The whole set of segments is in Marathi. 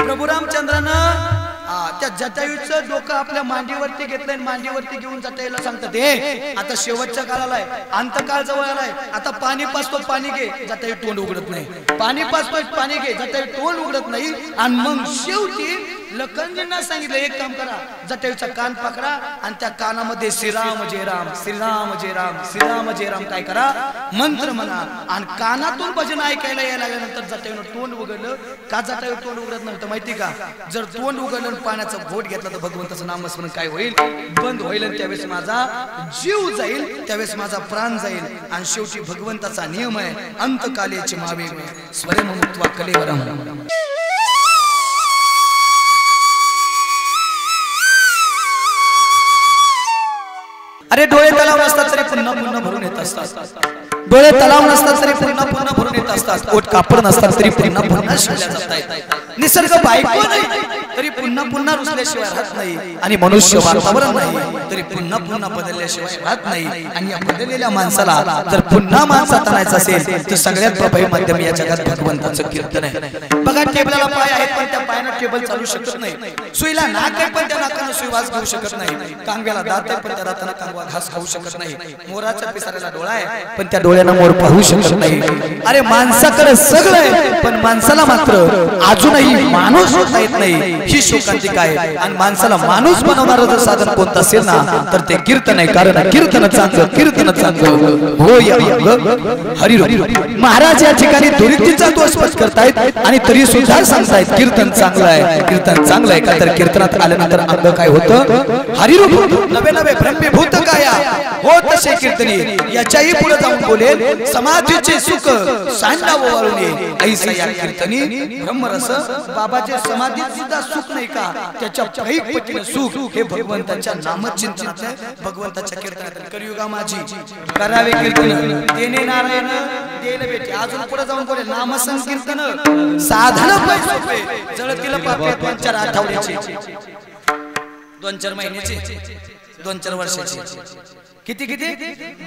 प्रभू रामचंद्रानं त्या जटायूचं डोकं आपल्या मांडीवरती घेतलंय, मांडीवरती घेऊन जटायूला सांगतात हे आता शेवटच्या काळाला आहे, अंतकाळ जवळ आलाय, आता पाणी पाजतो पाणी घे. जटायू तोंड उघडत नाही. पाणी पाजतोय पाणी घे. जटायू तोंड उघडत नाही. आणि मग शेवटी लखनजींना सांगितलं एक काम करा, जटायूचा कान पकडा आणि त्या कानामध्ये श्रीराम जय राम श्रीराम जय राम श्रीराम जय राम काय करा मंत्र म्हणा. आणि कानातून भजन ऐकायला यायला लागल्यानंतर जटायूनं तोंड उघडलं. का जटायू तोंड उघडत नव्हतं माहिती का? जर तोंड उघडलं पाण्याचा घोट घेतला तर भगवंताचं नामस्मरण काय होईल? बंद होईल. आणि त्यावेळेस माझा जीव जाईल, त्यावेळेस माझा प्राण जाईल. आणि शेवटी भगवंताचा नियम आहे अंतकालेचे मावे स्वयं मुक्त्वा कलेवरम. अरे डोळे तलाव असतात तरी पुन्हा पुन्हा भरून येत असतात. डोळे तलाव नसतात तरी पुन्हा पुन्हा भरून येत असतात. ओठ कापड नसतात तरी पुन्हा पुन्हा शिवल्या जातात. निसर्ग बायको नाही तरी पुन्हा पुन्हा रुसल्याशिवाय राहत नाही. आणि मनुष्य वातावरण नाही तरी पुन्हा पुन्हा बदलल्याशिवाय राहत नाही. आणि या बदललेल्या माणसाला जर पुन्हा माणसात आणायचं असेल तर सगळ्यात प्रभावी माध्यम या जगात भगवंताचं कीर्तन आहे. बघा टेबलाला पाय आहेत पण त्या पायानं टेबल चालू शकत नाही. सुईला नाक आहे पण त्या नाकानं सुई वास घेऊ शकत नाही. कांग्याला दात आहे पण त्या दातानं कांगवा घास खाऊ शकत नाही. मोराच्या पिसाऱ्याला डोळा आहे पण त्या डोळ्यानं मोर पाहू शकत नाही. अरे माणसाकडे सगळं आहे पण माणसाला मात्र अजूनही माणूस होता येत नाही. ही शोकांतिका आहे. आणि माणसाला माणूस बनवणारं जर साधन कोणतं असेल ना तर ते कीर्तन आहे. कारण कीर्तन चांगलं कीर्तन चांगलं हो या हरी. महाराज या ठिकाणी दुरीतीचा दोष करतायत आणि तरी सुद्धा सांगतायत कीर्तन चांगलं आहे. कीर्तन चांगलं आहे का तर कीर्तनात आल्यानंतर अंग काय होतं? हरिरूप नवे नवे ब्रह्मीभूत काया हो तसे कीर्तनी. याच्याही पुढे जाऊन बोलेल समाधीचे सुख सांडाव वाळून ऐसा या कीर्तनी ब्रह्मरस. बाबाचे समाधीत सुद्धा सुख नाही का? त्याच्या पटीने सुख हे भगवंताच्या नामचिंतनात आहे, भगवंताच्या कीर्तनात. कलियुगा माझी करावे कीर्तन देणे नारायण देले बेटे. अजून पुढे जाऊन बोले नामसंकीर्तन साधन सोपे जळतील पापे 2-4 आठवड्याचे 2-4 महिन्याचे 2-4 वर्षाचे किती किती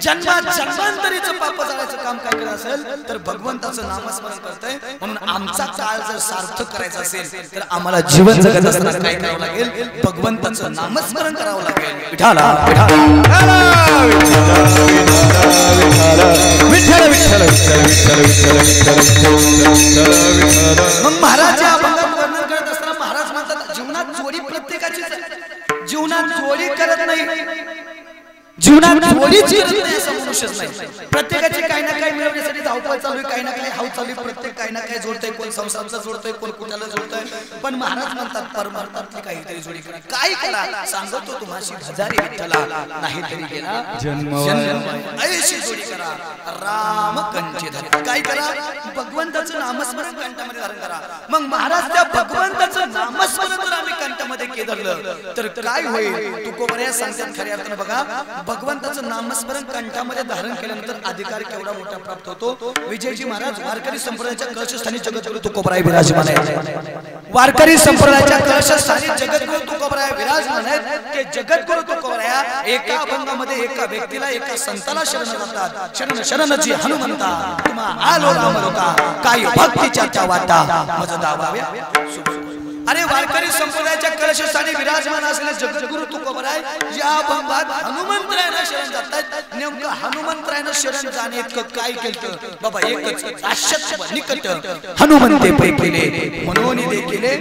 जन्मांतरीचं पाप जाळायचं काम काय करत असेल तर भगवंताचं नामस्मरण करतंय. म्हणून आमचा काळ जर सार्थक करायचा असेल तर आम्हाला जीवन जगत असताना काय करावं लागेल? भगवंताचं नामस्मरण करावं लागेल. विठाला मग महाराज या अभंगात वर्णन करत असताना महाराज म्हणतात जीवनात चोरी प्रत्येकाची, जीवनात चोरी करत नाही, जीवनात चोरीच करत नाही असं मनुष्यच नाही. प्रत्येकाची काही ना काही मिळवण्यासाठी धावपळ चालू आहे, काही ना काही हाव चालू आहे. प्रत्येक काही ना काही जोडतंय, कोण संसाराचं जोडतंय, कोण कुणाला जोडतंय. पण महाराज म्हणतात परमार्थातली काहीतरी जोडी करा. काय करा सांगतो तुम्हाशी हजारी विठ्ठला नाही तरी गेला जन्म ऐशी जोडी करा राम कंचे धरा. काय करा? भगवंताचं नामस्मरण कंठामध्ये धारण करा. मग महाराज त्या भगवंताचं नामस्मरण जर आम्ही कंठामध्ये केलं तर काय होईल? तुकोबऱ्या सांगतात खऱ्या अर्थानं. बघा भगवंताचं नामस्मरण कंठामध्ये धारण केल्यानंतर अधिकार केवढा मोठा प्राप्त होतो. विजयजी महाराज वारकरी संप्रदायाच्या कळशस्थानी जगद्गुरु तुकोबराय विराजमान आहेत. वारकरी संप्रदायाच्या कळशस्थानी जगद्गुरु तुकोबराय विराजमान आहेत. ते जगद्गुरु तुकोबराया एका अभंगामध्ये एका व्यक्तीला एका संताला शरण जातात. शरण शरण जी हनुमंता तुम्हा आलो राम लोका काय भक्तीच्या त्या वाटा मज दावाव्या. अरे वारकरी संप्रदायाच्या कळशस्थानी विराजमान असलेले जगद्गुरु तुकोबराय या अभंगात हनुमंतरायांना शरण जातात. नेमकं हनुमंतरायांना शरण जाणे इतकं काय केलं बाबा? एकच आश्चर्य निकट हनुमंते पै केले म्हणून केले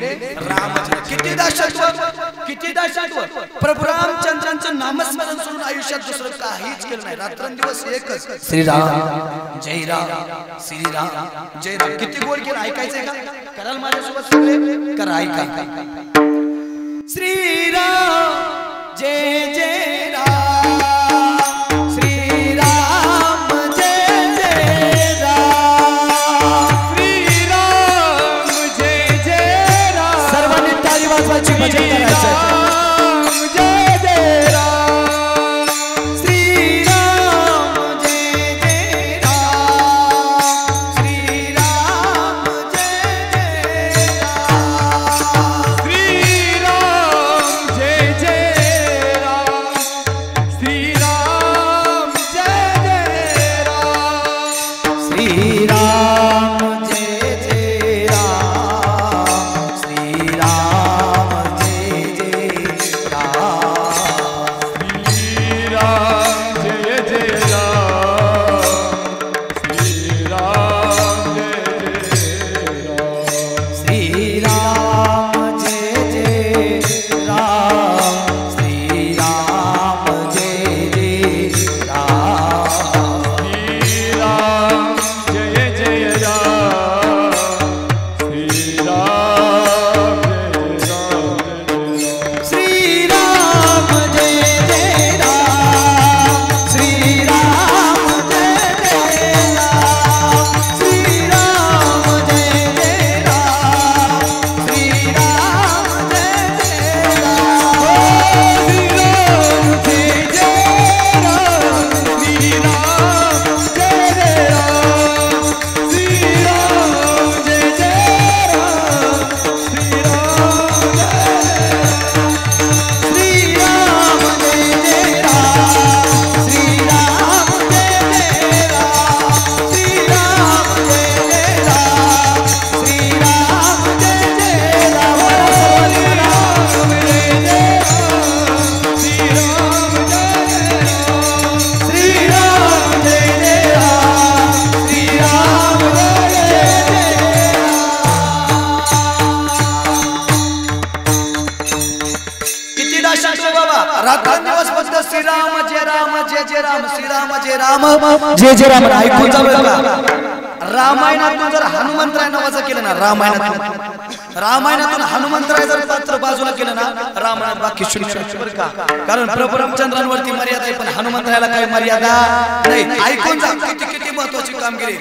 राम. किती दासत्व प्रभू रामचंद्रांचं नामस्मरण सोडून आयुष्यात दुसरं काहीच केलं नाही. रात्रंदिवस एकच श्रीराम जय राम श्रीराम जय राम. किती गोड केलं ऐकायचंय का? कराल माझ्यासोबत सगळे करा ऐका. श्रीराम जय जय राम श्रीराम जय जय राम श्रीराम जय जय राम. सर्वांनी टाळी वाजवायची, भजन करायचं. श्रीराम जय जय राम श्रीराम रात्रंदिवस फक्त श्रीराम जय राम जय जय राम श्रीराम जय राम जय जय राम ऐकून जा बरं का. रामायणातून जर हनुमंतराय नावाचं केलं ना, रामायणातून हनुमंतराय जर पात्र बाजूला केलं ना, रामायणात बाकी शून्य बरं का. कारण प्रभू रामचंद्रांवरती मर्यादा आहे पण हनुमंतरायला काही मर्यादा नाही. ऐकून जा किती महत्वाची कामगिरी.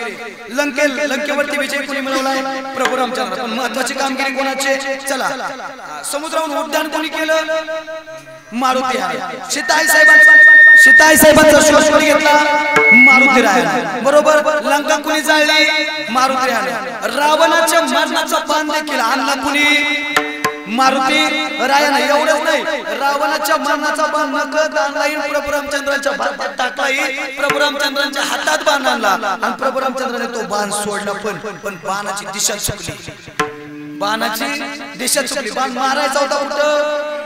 लंकेवरती विजय कोणी मिळवलाय? प्रभू रामचंद्र. पण महत्वाची कामगिरी कोणाची? चला, समुद्रावरून उड्डाण कोणी केलं? मारुती. सीताई साहेबांचा शोध कोणी घेतला? मारुती राया. बरोबर. लंका कोणी जाळली? मारुती राया. रावणाच्या मरणाचा बाण देखील आणला कोणी? मारुती रायानं. एवढंच नाही, रावणाच्या मरणाचा बाण नकळत आणला प्रभू रामचंद्रांच्या हातात टाकला. प्रभू रामचंद्रांच्या हातात बाण आणला आणि प्रभू रामचंद्राने तो बाण सोडला. पण बाणाची दिशा चुकली. बाणाची दिशा चुकली. बाण मारायचा होता कुठं?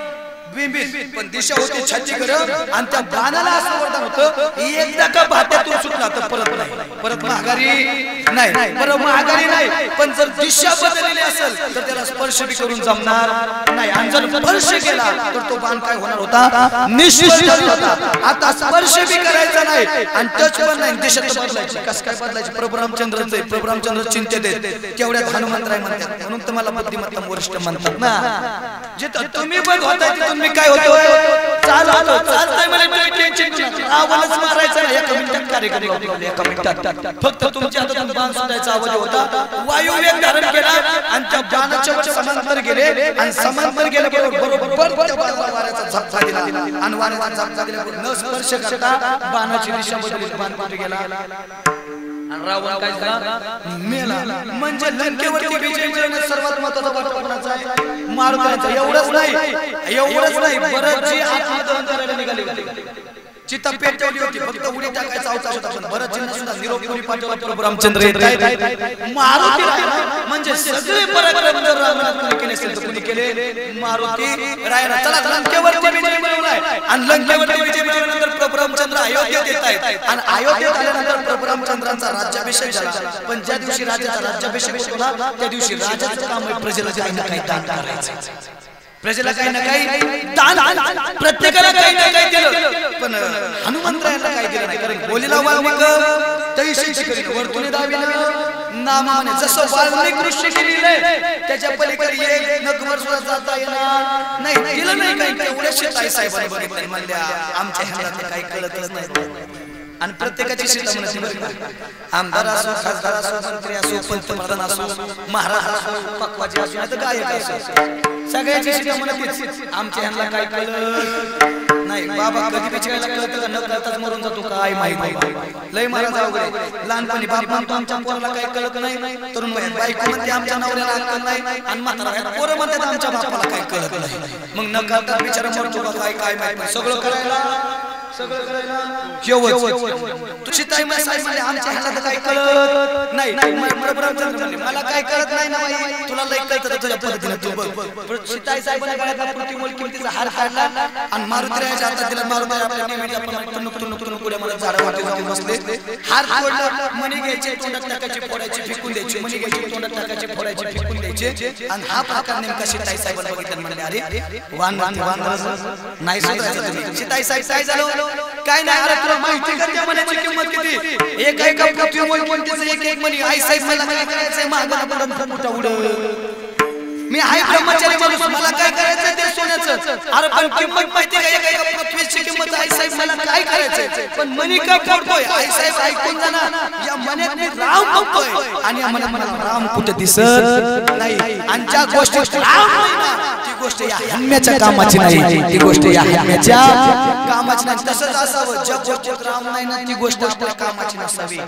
पण दिशा होती छातीकडे आणि त्या बाणाला असं वरदान होतं, एकदा का भात्यातून सुटला तर परत माघारी नाही. बरं माघारी नाही, पण जर दिशा बदललेली असेल तर त्याला स्पर्श बी करून जमणार नाही. आणि जर स्पर्श केला तर तो बाण काय होणार होता? निष्फळ होता. आता स्पर्श बी करायचा नाही आणि टच पण नाही, दिशा तर बदलायची. कसं काय बदलायची? प्रभू रामचंद्र चिंतेत आहेत. तेवढ्यात हनुमंतराय म्हणतात. म्हणून तुम्हाला बुद्धिमत्ता वरिष्ठ म्हणतात ना. जिथं तुम्ही बघ होताय तिथून मी काय होतो? चालतंय मला टेन्शन. रावणच मारायचा ना, एका मिनिटात कार्यक्रम होतो. एका मिनिटात फक्त तुमच्या हातातून बाण सुटायचा आवाज होता. वायुवेग धारण केला आणि त्या बाणाच्या वर समांतर गेले आणि समांतर गेल्याबरोबर त्या बाणाला वाऱ्याचा झपका दिला आणि वाऱ्याचा झपका दिल्याबरोबर न स्पर्श करता बाणाची दिशा बदलली. बाण कुठे गेला? रावण काय झाला? मेला. म्हणजे लंकेवरती विजय मिळवण्यात सर्वात महत्त्वाचा वाटा कोणाचा आहे? मारुतीचा. एवढंच नाही, भरतजी आत्मदहन करायला निघाले. चिता पेटवली होती, फक्त उडी टाकायचा अवकाश होता. पण भरतजींना सुद्धा निरोप कोणी पाठवला? प्रभू रामचंद्र येत. मारुती राया. म्हणजे सगळे पराक्रम जर रामायणात केले असेल तर कोणी केले? मारुती राया. चला, लंकेवरती विजय मिळवलाय आणि लंकेवरती विजय मिळवल्यानंतर प्रभू रामचंद्र अयोध्येत येत आहेत आणि अयोध्येत आल्यानंतर प्रभू रामचंद्रांचा राज्याभिषेक झाला. पण ज्या दिवशी राजाचा राज्याभिषेक होतो त्या दिवशी राजाचं काम आहे प्रजेला काही ना काही दान करायचं. प्रजेला काही ना काही दान, प्रत्येकाला काही ना काही दिलं. पण हनुमंतरायाला काही दिलं नाही. कारण बोलीला वाल्मिक तैशीची करीन वर्तुनी दाविनं नामाने. जसं वाल्मिक ऋषी लिहिलंय त्याच्या पलीकडे एक नगवर सुद्धा जाता येणार नाही. दिलं नाही काही. एवढ्या सीताई साहेबांनी बघितलं म्हणल्या आमच्या ह्याला काही कळतच नाही. आणि प्रत्येकाची सीता म्हणते बरं का. आमदार असो, खासदार असो, मंत्री असो, पंतप्रधान असो, महाराज असो, पक्वाचे असो, नाही तर गायक असो, सगळ्याची सीता म्हणते आमच्या ह्यांना काय कळलं नाही. बाबा कधी बिचारायला कळतं का? न कळताच मरून जातो. काय माहिती लय महाराज अवघड. लहानपणी बाप म्हणतो आमच्या पोराला काही कळत नाही. तरुण वयात बायको म्हणते आमच्या नवऱ्याला अक्कल नाही. आणि म्हातारा वयात पोरं म्हणतात आमच्या बापाला काही कळत नाही. मग न कळता बिचारा मरतो का? काय माहिती. सगळं करायला सीताई म्हणजे आमच्या ह्याला काही कळत नाही. मला काय कळत नाही ना बाई, तुला लई कळतं तुझ्या पद्धतीने तू बघ. सीताई साहेबांनी गळ्यातला प्रतिमूल किमतीचा हार काढला आणि मारुतीरायाच्या हातात दिला. मारुती आपल्या नेहमी आपण नुकतून पुढे मला झाडावरती जाऊन बसले. हार फोडला. मणी घ्यायचे, तोंडात टाकायचे, फोडायचे, फेकून द्यायचे. मणी घ्यायचे, तोंडात टाकायचे, फोडायचे, फेकून द्यायचे. आणि हा प्रकार नेमका सीताई साहेबांना बघितलं. म्हणले अरे वान नाही सुधारायचं तुम्ही. सीताई साहेब काय झालं? काय नाही. अरे तुला माहिती का त्या मण्याची किंमत किती? एका पृथ्वीवर किंमतीचं एक मणी. आई साहेब मला काय करायचंय? महागाला पडून फुटा उड. मी आहे ब्रह्मचारी माणूस, मला काय करायचंय ते सोन्याचं. अरे पण किंमत माहिती का? एका पृथ्वीची किंमत. आई साहेब मला काय करायचंय? पण मणी का फोडतोय? आई साहेब ऐकून जा ना, या मण्यात मी राम बघतोय आणि या मनात राम कुठे दिसत नाही. आणि ज्या गोष्टीत राम नाही ना ती गोष्ट या हम्म्याच्या कामाची नाही. ती गोष्ट या हम्म्याच्या कामाची नाही. तसंच असावं. ज्या गोष्टीत राम नाही ना ती गोष्ट आपल्या कामाची नसावी.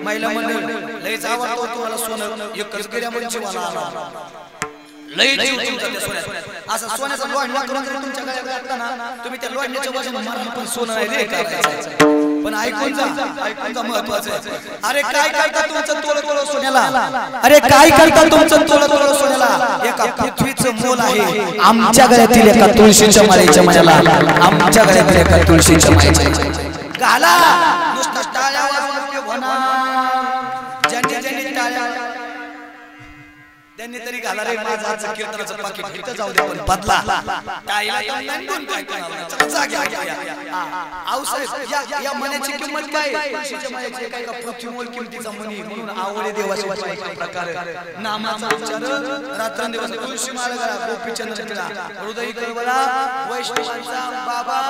महिला मंडळ लय जावतो तुम्हाला सोनं एकच गिऱ्या म्हणजे मला आला लय जीव तुमचा त्या सोन्यात. असं सोन्याचा लोढा करून जर तुमच्या गळ्यात घातला ना तुम्ही त्या लोढण्याच्या वजन मारायला पण सोनं नाही रे करायचं. पण ऐकून जा महत्वाचं आहे. अरे काय करता तुमचं तोळ सोन्याला? अरे काय करता तुमचं तोळ सोन्याला? एका पृथ्वीचं मोल आहे आमच्या गळ्यातील एका तुळशीच्या माळेच्या मण्याला. आमच्या गळ्यातील एका तुळशीच्या माळेच्या घाला. नुसतं टाळ्या वाजवून होणार. ज्यांनी टाळ्या त्यांनी तरी घाला रे माझा कीर्तनाचं पाकीट इथं जाऊ दे पण बदला कायला तर नाही कोण काय करणार चला घ्या आऊ साहेब या मनाची किंमत काय तुळशीच्या मनाची काय का पृथ्वीमोल किमतीचा मनी म्हणून आवडे देवाचा प्रकार नामाचा उच्चार रात्रंदिवस तुळशी माळ घाला गोपीचंद्रला हृदय कळवळा वैष्णवांचा बाबा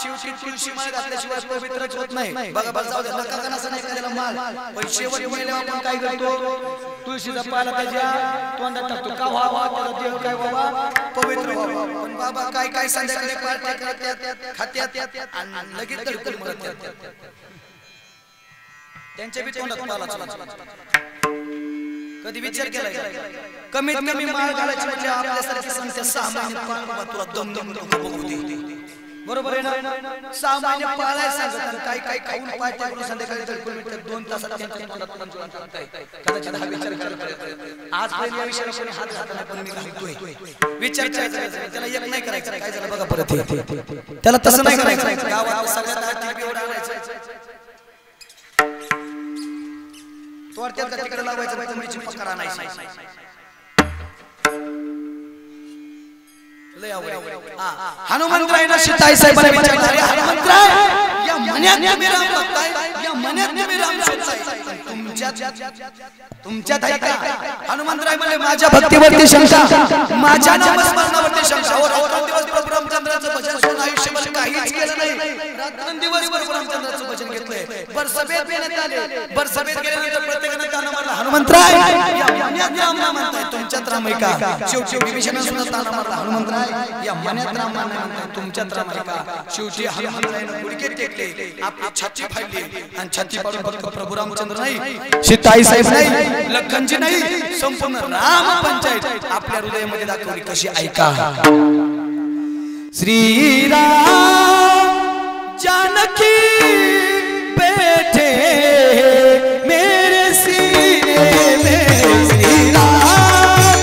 शिवची तुळशी माळ घातल्याशिवाय पवित्रच होत नाही बघा बघा जाऊ दे नका का नसं नाही करायला माल पण शेवट मेल्यावर आपण काय करतो तुळशीचा पाला त्याच्या तोंडात टाकतो का व्हावा त्याला देव काय व्हावा पवित्र व्हावा पण बाबा काय काय संध्याकाळी पार्ट्या करतात खात्यात आणि लगेच दडपण मरतात त्यांच्या बी तोंडात पाला चला कधी विचार केलाय कमीत कमी माळ घालायची म्हणजे आपल्यासारखी संख्या 6 महिने पाळवा तुला दम दम बघू दे बरोबर आहे ना 6 महिने पाळाय सांगतात काय काय खाऊन पार्ट्या करून संध्याकाळी दडपण मिळतात 2 तासात त्यांच्या तोंडात पंचवान टाकताय कदाचित हा विचार करत आज पण या विषयावर हात घालताना पण मी घालतोय विचार करायचा त्याला एक नाही करायचं काय झालं बघा परत त्याला तसं नाही करायचं गावात सगळ्यात आधी एवढा आणायचं तोडत्यात का तिकडे लावायचं बाई कोंबडीची पकड आणायची लय आवड हनुमंतरायनं सीताई साहेबांना विचारलं अरे हनुमंतराय या मन्यात तुम्ही राम बघताय या मन्यात तुम्ही राम शोधताय तुमच्यात आहे का हनुमंतराय म्हणले माझ्या भक्तीवरती शंका माझ्या नामस्मरणावरती शंका हो रात्रंदिवस प्रभू रामचंद्राचं भजन सोडून आयुष्यभर काहीच केलं नाही रात्रंदिवस प्रभू रामचंद्राचं भजन घेतलंय बरसभेत येण्यात आले बरसभेत गेल्यानंतर प्रत्येकाने ताना मारला हनुमंतराय या मन्यात राम नाम म्हणताय तुमच्यात राम आहे का शेवटी विभीषणाने सुद्धा ताना मारला हनुमंतराय या मन्यात राम नाही म्हणताय तुमच्यात राम आहे का शेवटी हनुमंतरायनं गुडघे टेकले आपली छाती फाडली आणि छाती फाडून फक्त प्रभू रामचंद्र नाही सीताई साहेब नाही लखनजी नाही संपूर्ण राम पंचायत आपल्या हृदयामध्ये दाखवली कशी ऐका श्री राम जानकी बैठे मेरे सीने में श्री राम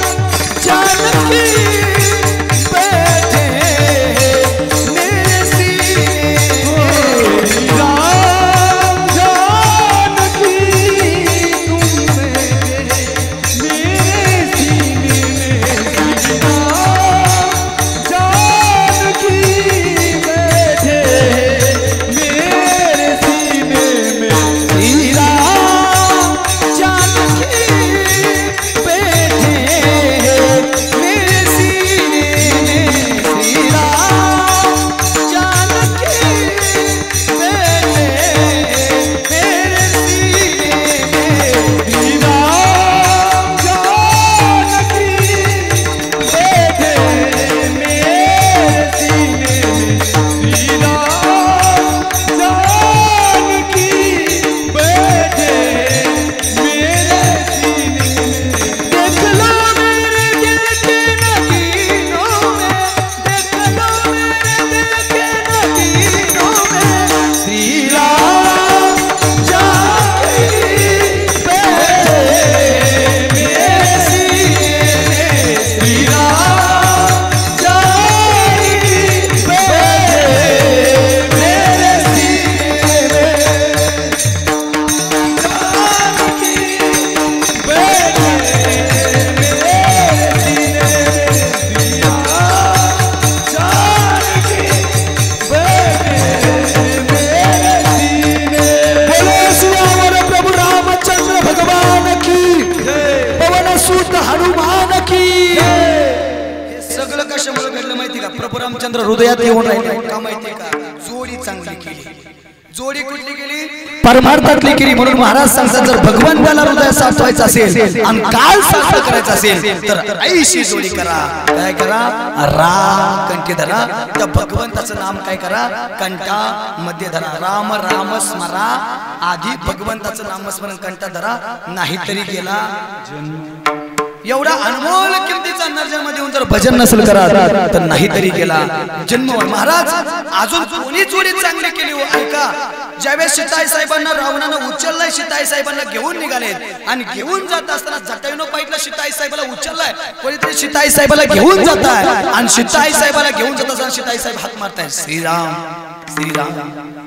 जानकी बैठे मेरे सीने में राम जानकी तुम मेरे सीने में श्री राम जानकी बैठे मेरे सीने में श्री राम जानकी बैठे मेरे सीने में श्री राम जानकी बैठे मेरे सीने में श्री राम जानकी बैठे मेरे सीने में श्री राम जानकी बैठे मेरे सीने में देख लो मेरे दिल के नगीनों में देख लो मेरे दिल के नगीनों में श्री राम जानकी बैठे मेरे सीने में श्री राम जानकी बैठे मेरे सीने में जानकी बैठे मेरे सीने में श्री राम जानकी बैठे मेरे सीने बोले सुनावर प्रभु रामचंद्र भगवान की पवन सुत हनुमान की हे सगळं कशामुळे घडलं माहिती का प्रभू रामचंद्र हृदयात येऊन राहिले का माहिती का जोडी चांगली केली जोडी कुठली केली परमार्थातली केली म्हणून महाराज सांगतात जर भगवंताला हृदयात साठवायचं असेल आणि काल साध्य करायचं असेल तर ऐशी जोडी करा काय करा राम कंठी धरा त्या भगवंताचं नाम काय करा कंठा मध्ये धरा राम राम स्मरा आधी भगवंताचं नामस्मरण कंठा धरा नाहीतरी गेला एवढा अनमोल किमतीचा नर्जन मध्ये जर भजन नसेल करा तर नाहीतरी गेला जन्म महाराज अजून कोणी चोरी चांगली केली हो ऐका ज्यावेळेस सीताई साहेबांना रावणानं उचललाय सीताई साहेबांना घेऊन निघालेत आणि घेऊन जात असताना जटायूनं पाहिलं सीताई साहेबाला उचललाय कोणीतरी सीताई साहेबाला घेऊन जात आहे आणि सीताई साहेबाला घेऊन जात असताना सीताई साहेब हात मारताय श्रीराम श्रीराम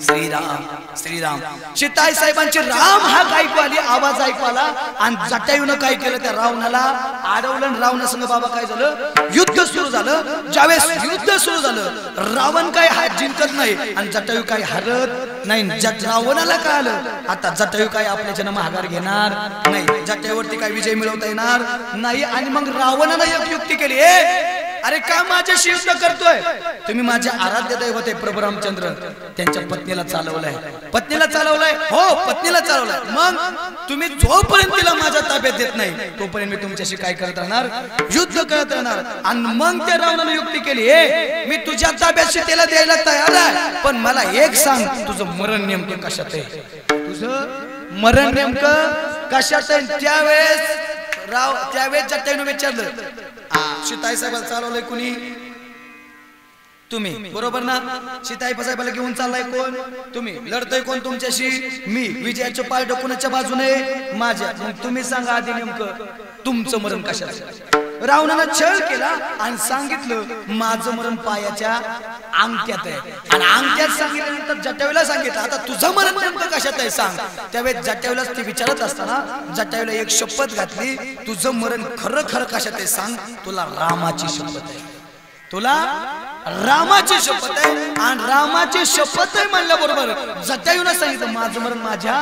श्रीराम श्रीराम सीताई साहेबांची राम हा ऐकू आली आवाज ऐकू आला आणि जटायूनं काय केलं त्या रावणाला अडवलं रावणासंग बाबा काय झालं युद्ध सुरू झालं ज्यावेळेस युद्ध सुरू झालं रावण काय जिंकत नाही आणि जटायू काय हरत नाही रावणाला काय आलं आता जटायू काय आपल्या जन महागार घेणार नाही जटायूवरती काय विजय मिळवता येणार नाही आणि मग रावणाला एक युक्ती केली अरे का माझ्याशी युद्ध करतोय तुम्ही माझे आराध्य दैवत आहे प्रभू रामचंद्र त्यांच्या पत्नीला चालवलंय हो पत्नीला चालवलंय मग तुम्ही जोपर्यंत तिला माझ्या ताब्यात देत नाही तोपर्यंत मी तुमच्याशी काय करत राहणार युद्ध करत राहणार आणि मग त्या रावणाने युक्ती केली मी तुझ्या ताब्याशी त्याला द्यायला तयार आहे पण मला एक सांग तुझं मरण नेमकं कशात आहे तुझं मरण नेमकं कशात आहे त्यावेळेस जटायूने विचारलं सीताई साहेबाला चालवलंय कुणी तुम्ही बरोबर ना सीताई साहेबाला घेऊन चाललाय कोण तुम्ही लढतोय कोण तुमच्याशी मी विजयाचं पारड कोणाच्या बाजूने माझ्या मग तुम्ही सांगा आधी नेमकं तुमचं मरण कशाचं रावणानं छळ केला आणि सांगितलं माझं मरण पायाच्या अंगठ्यात आहे आणि अंगठ्यात सांगितल्यानंतर जटायूला सांगितलं आता तुझं मरण नेमकं कशात आहे सांग त्यावेळेस जटायूला ती विचारत असताना जटायूला एक शपथ घातली तुझं मरण खरं खरं कशात आहे सांग तुला रामाची शपथ आहे तुला रामाची शपथ आहे आणि रामाची शपथ आहे म्हणल्याबरोबर जटायूने सांगितलं माझं मरण माझ्या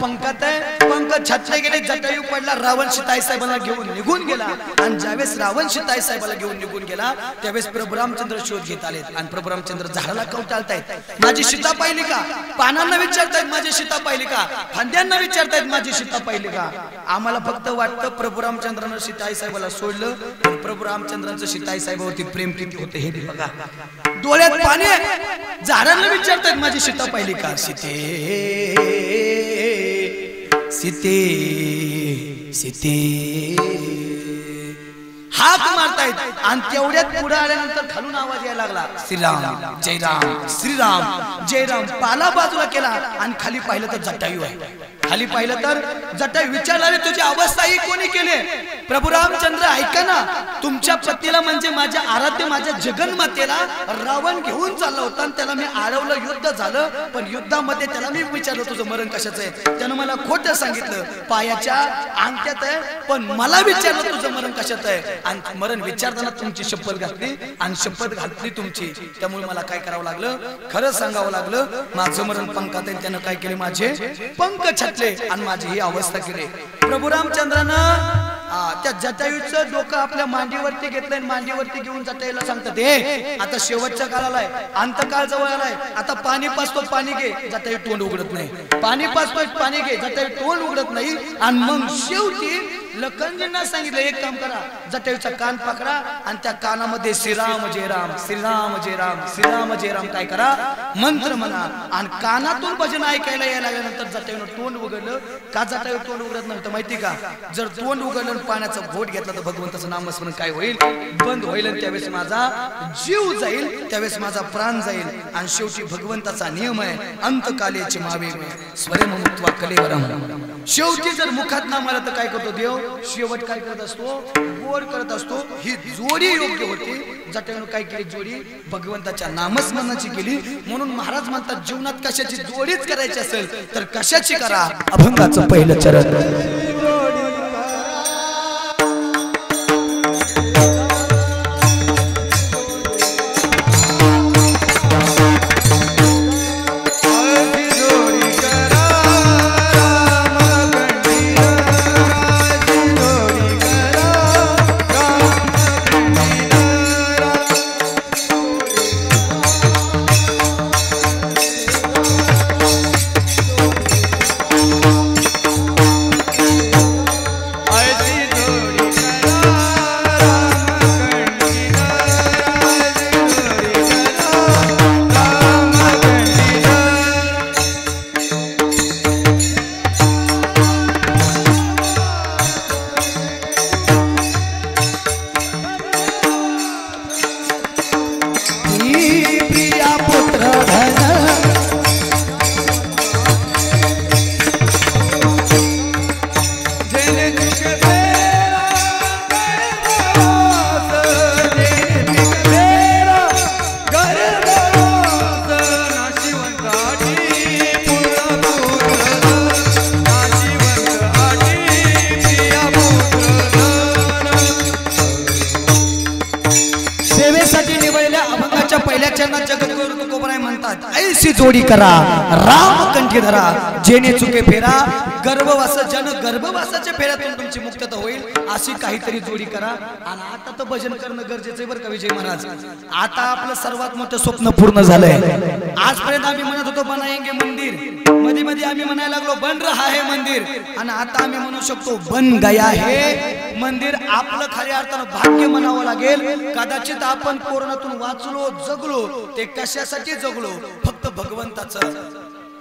पंखात आहे पंख छाटले गेले जटायू पडला रावण सीताई साहेबांना घेऊन निघून गेला आणि ज्यावेळेस रावण सीताई साहेबाला घेऊन निघून गेला त्यावेळेस प्रभू रामचंद्र शोध घेत आले आणि प्रभू रामचंद्र झाडाला कवटाळतायत माझी सीता पाहिली का पानांना विचारतायत माझी सीता पाहिली का फांद्यांना विचारतायत माझी सीता पाहिली का आम्हाला फक्त वाटतं प्रभू रामचंद्रानं सीताई साहेबाला सोडलं पण प्रभू रामचंद्रांचं सीताई साहेबावरती प्रेम किती होते हे बघा डोळ्यात पाणी झाडांना विचारतायत माझी सीता पाहिली का सीते सीते सीते हाक मारतायत आणि तेवढ्यात पुढे आल्यानंतर खालून आवाज यायला लागला श्रीराम जयराम पाला बाजूला केला आणि खाली पाहिलं तर जटायू आहे खाली पाहिलं तर जटायू विचारणारे तुझी अवस्था ही कोणी केली प्रभू रामचंद्र ऐका ना तुमच्या पत्नीला म्हणजे माझ्या आराध्य माझ्या जगन्मातेला रावण घेऊन चालला होता आणि त्याला मी अडवलं युद्ध झालं पण युद्धामध्ये त्याला मी विचारलं तुझं मरण कशाचं आहे त्यानं मला खोटं सांगितलं पायाच्या अंगठ्यात आहे पण मला विचारलं तुझं मरण कशाचं आहे आणि मरण विचारताना तुमची शपथ घातली आणि शपथ घातली तुमची त्यामुळे मला काय करावं लागलं खरं सांगावं लागलं माझं मरण पंखात आहे त्यानं काय केले माझे पंख छाटले आणि माझी ही अवस्था केली प्रभू रामचंद्रानं त्या जटायूचं डोकं आपल्या मांडीवरती घेतलंय मांडीवरती घेऊन जटायूला सांगतात हे आता शेवटच्या काळाला आहे अंतकाळ जवळ आलाय आता पाणी पाचतो पाणी घे जटायू तोंड उघडत नाही पाणी पाचतोय पाणी घे जटायू तोंड उघडत नाही आणि मग शेवटी लखनजींना सांगितलं एक काम करा जटायूचा कान पकडा आणि त्या कानामध्ये श्रीराम जय राम श्रीराम जय राम श्रीराम जय राम काय करा मंत्र म्हणा आणि कानातून भजन ऐकायला यायला लागल्यानंतर जटायूनं तोंड उघडलं का जटायू तोंड उघडत नव्हतं माहिती का जर तोंड उघडलं पाण्याचा घोट घेतला तर भगवंताचं नामस्मरण काय होईल बंद होईल आणि त्यावेळेस माझा जीव जाईल त्यावेळेस माझा प्राण जाईल आणि शेवटी भगवंताचा नियम आहे अंतकालेचे मावे स्वयं मुक्त्वा कलेवरम शेवटी जर मुखात नाम आलं तर काय करतो देव शेवट काय करत असतो गोड करत असतो ही जोडी योग्य होती जटायूने काय केली जोडी भगवंताच्या नामस्मरणाची केली म्हणून महाराज म्हणतात जीवनात कशाची जोडीच करायची असेल तर कशाची करा अभंगाचं पहिलं चरण पैशांना जगद्गुरु तुकोबराय म्हणतात, ऐशी जोडी करा राम कंठी धरा, जेणे चुके फेरा गर्भवास, जन गर्भवासाच्या फेऱ्यातून तुमची मुक्तता होईल, अशी काहीतरी जोडी करा. आणि आता तर भजन करणं गरजेचं आहे बरं का विजय महाराज. आता आपलं सर्वात मोठं स्वप्न पूर्ण झालंय. आजपर्यंत आम्ही म्हणत होतो बनाएंगे मंदिर, मध्ये मध्ये आम्ही म्हणायला लागलो बन रहा है मंदिर, आणि आता आम्ही म्हणू शकतो बन गया है मंदिर. आपलं खऱ्या अर्थानं भाग्य म्हणावं लागेल. कदाचित आपण कोरोनातून वाचलो जगलो ते कशासाठी जगलो, फक्त भगवंताचं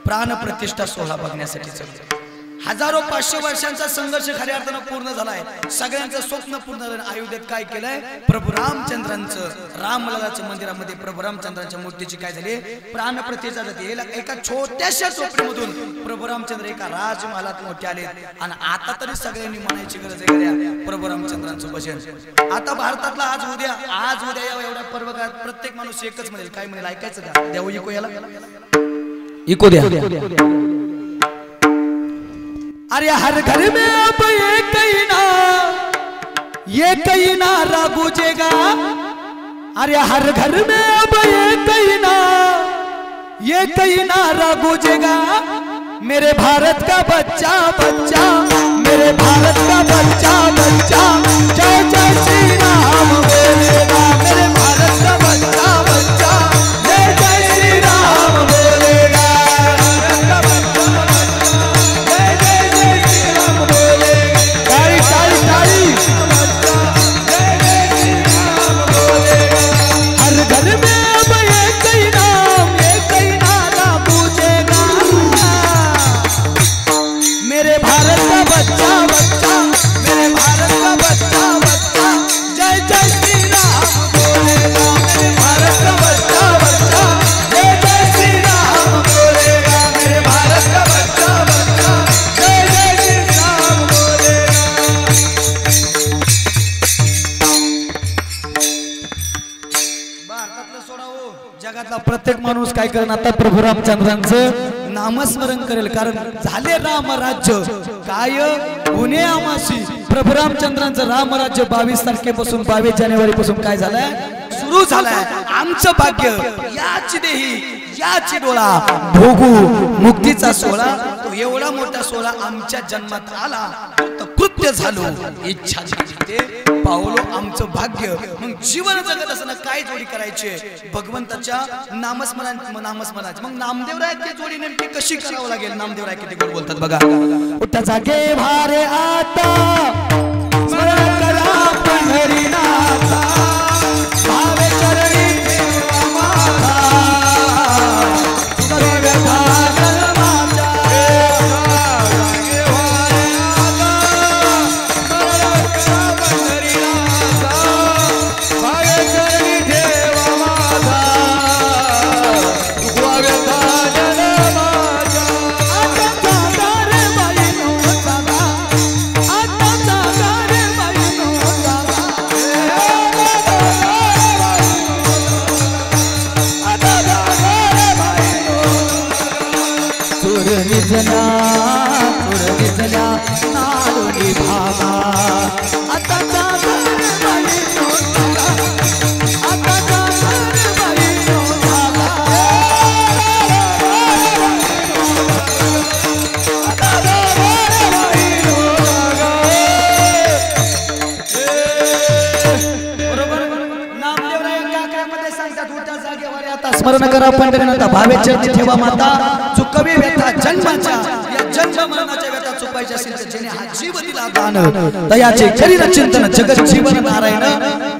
प्राण प्रतिष्ठा सोहळा बघण्यासाठी जगलो. हजारो 500 वर्षांचा संघर्ष खऱ्या अर्थानं पूर्ण झालाय. सगळ्यांचं स्वप्न पूर्ण झालं. अयोध्येत काय केलंय, प्रभू रामचंद्रांचं रामललाच्या मंदिरामध्ये प्रभू रामचंद्रांच्या मूर्तीची काय झाली, प्राण प्रतिष्ठा झाली. एका छोट्याशा झोपडीमधून प्रभू रामचंद्र एका राजमहालात मोठे आले. आणि आता तरी सगळ्यांनी म्हणायची गरज आहे प्रभू रामचंद्रांचं भजन. आता भारतातला आज उद्या एवढ्या पर्व काळात प्रत्येक माणूस एकच म्हणेल, काय म्हणेल ऐकायचं का, देव इको याला इको द्या. अरे हर घर में अब एक ही नारा गूंजेगा. अरे हर घर में अब एक ही नारा गूंजेगा. मेरे भारत का बच्चा बच्चा, मेरे भारत का बच्चा बच्चा, जय जय श्री राम बोलेगा. मेरे भारत का बच्चा बच्चा, जय जय श्री राम बोलेगा. प्रत्येक माणूस काय करेल आता प्रभू रामचंद्रांचं नामस्मरण करेल. कारण झाले राम राज्य काय पुणे आमासी. प्रभू रामचंद्रांचं रामराज्य 22 तारखेपासून 22 जानेवारी पासून काय झालंय, सुरू झालाय. आमचं भाग्य याची देही याची डोळा भोगू मुक्तीचा सोहळा. तो एवढा मोठा सोहळा आमच्या जन्मात आला, कृत्य झालो, इच्छा ते पावलो आमचं भाग्य. मग जीवन जगत असताना काय जोडी करायची, भगवंताच्या नामस्मरणाची. मग नामदेवरायाची जोडी नेमकी कशी करावं लागेल. नामदेवराय किती गोड बोलतात बघा. उठा जागे भारे आता स्मरण करा पंढरीनाथा, भावे चरणी स्मरण करा पंढरीनाथा, भावे चरणी ठेवा माता, चुकवी व्यथा जन्माच्या. या जन्म मरणाच्या व्यथा चुकायच्या असेल तर जेणे हा जीव दिला दान, दयाचे करीन चिंतन जगत जीवन नारायण.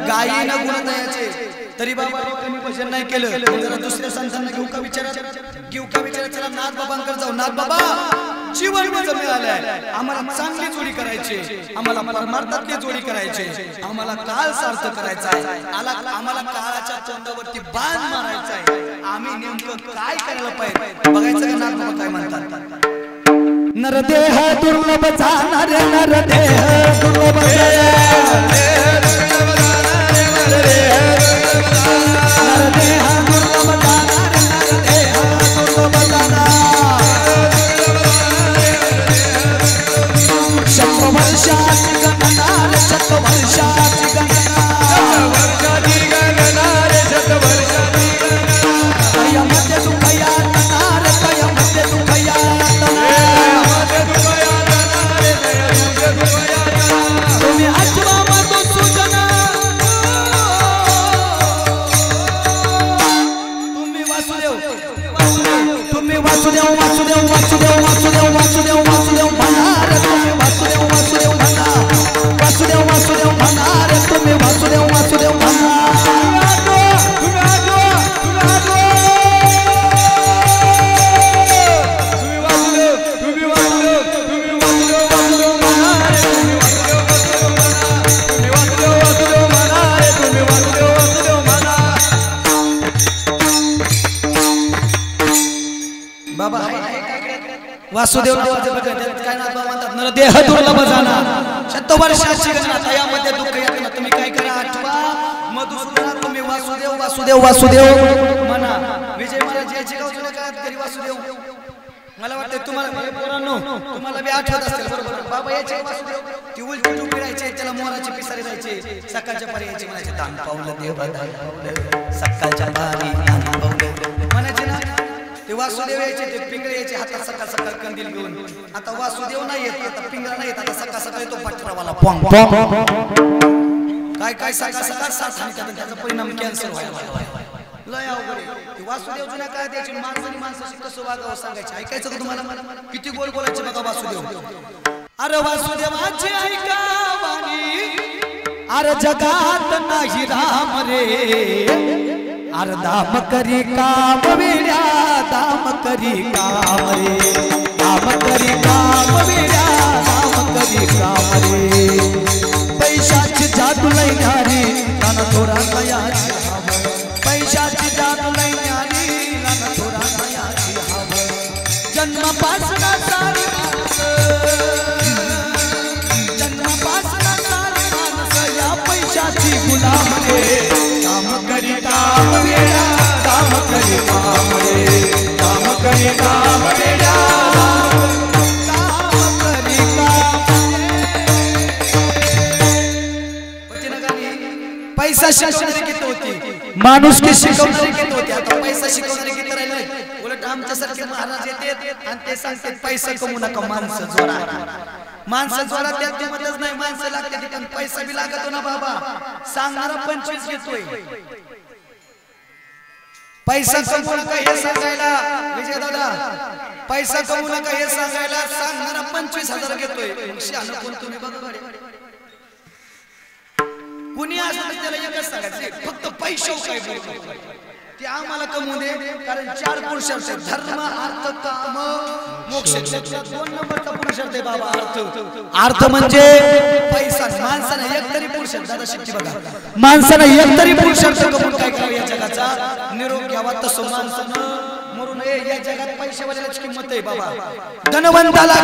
गायीनं गुण दयाचे तरी बाबा कमी भजन नाही केलं. जरा दुसऱ्या संतांना घेऊ का विचारा चला नाथ बाबांकडे जाऊ. नाथ बाबा जीवन माझं मिळालंय, आम्हाला चांगली जोडी करायची, आम्हाला परमार्थातली जोडी करायची, आम्हाला काळ सार्थ करायचा आहे, आम्हाला काळाच्या तोंडावरती बाण मारायचा आहे. आम्ही नेमकं काय करायला पाहिजे बघायचं का. नाथ बाबा काय म्हणतात, नरदेह दुर्लभ जाणारे, नरदेह दुर्लभ शतवर्षाची गणना वासुदेव नावाचं बघा काय नाव म्हणतात नरदेह दुर्लभ जाना शतवर्षाची गणना यामध्ये दुःख येत ना तुम्ही काय करा आठवा मधुसूदन तुम्ही वासुदेव वासुदेव वासुदेव म्हणा विजय महाराज याची गाव जुन्या काळात घरी वासुदेव मला वाटतं तुम्हाला पोरांनो तुम्हाला बी आठवत असेल बरोबर बाबा याचे वासुदेव ती उलटी टोपी राहायची त्याला मोराची पिसारी राहायची सकाळच्या पारी यायची म्हणायचे दान पावलं देव दान पावलं सकाळच्या पारी दान पावलं म्हणायचे ना ते वासुदेव यायचे ते पिंगळे यायचे हातात सकाळ सकाळ कंदील घेऊन आता वासुदेव नाही येत आता पिंगळा नाही येत आता सकाळ सकाळी तो पटरावाला पॉंग पॉंग काय काय सकाळ सकाळ साथ आणि त्याचा परिणाम कॅन्सर व्हायला लय अवघड ते वासुदेव जुन्या काळात यायचे माणसाने माणसाशी कसं वागावं सांगायचे ऐकायचं का तुम्हाला किती गोल बोलायचे बघा वासुदेव अरे वासुदेवाची ऐका वाणी अरे जगात नाही राम रे अरे दाम करी काम वेड्या दाम करी काम रे दाम करी काम वेड्या दाम करी काम रे पैशाची जादू लैनारी नाना थोडा नयाची हवं पैशाची जादू लैनारी नाना थोडा नयाची हवं जन्मापासून सारी जन्मापासून सारी माणसं या पैशाची गुलाम रे काम करी काम वेड्या काम करी काम रे काम करी काम वेड्या काम करी काम पैसा शिकवणारी किती होती माणूस की शिकवणारी किती होती आता पैसा शिकवणारी किती राहिले उलट आमच्यासारखे महाराज येतात आणि ते सांगतात पैसा कमवू नका माणसं जोडा माणसं जोडा त्यात किंमतच नाही माणसं लागते पण पैसा बी लागतो ना बाबा सांगणारा 25 घेतोय पैसा कमवू नका हे सांगायला विजय दादा पैसा कमवू नका हे सांगायला सांगणारा 25,000 घेतोय शान कोण तुम्ही बघा कुणी असं त्याला एकच सांगायचं फक्त पैशाव काय बोलतो ते आम्हाला कमवू दे कारण 4 पुरुषार्थ धर्म अर्थ काम मोक्ष दोन नंबरचा पुरुषार्थ आहे बाबा अर्थ म्हणजे पैसा माणसाने एक तरी पुरुषार्थ दादा शिकती बघा माणसाने एक तरी पुरुषार्थ कमवून काय करावं या जगाचा निरोग घ्यावा तसं माणसानं मरू नये या जगात पैशावाल्याची किंमत आहे बाबा धनवंताला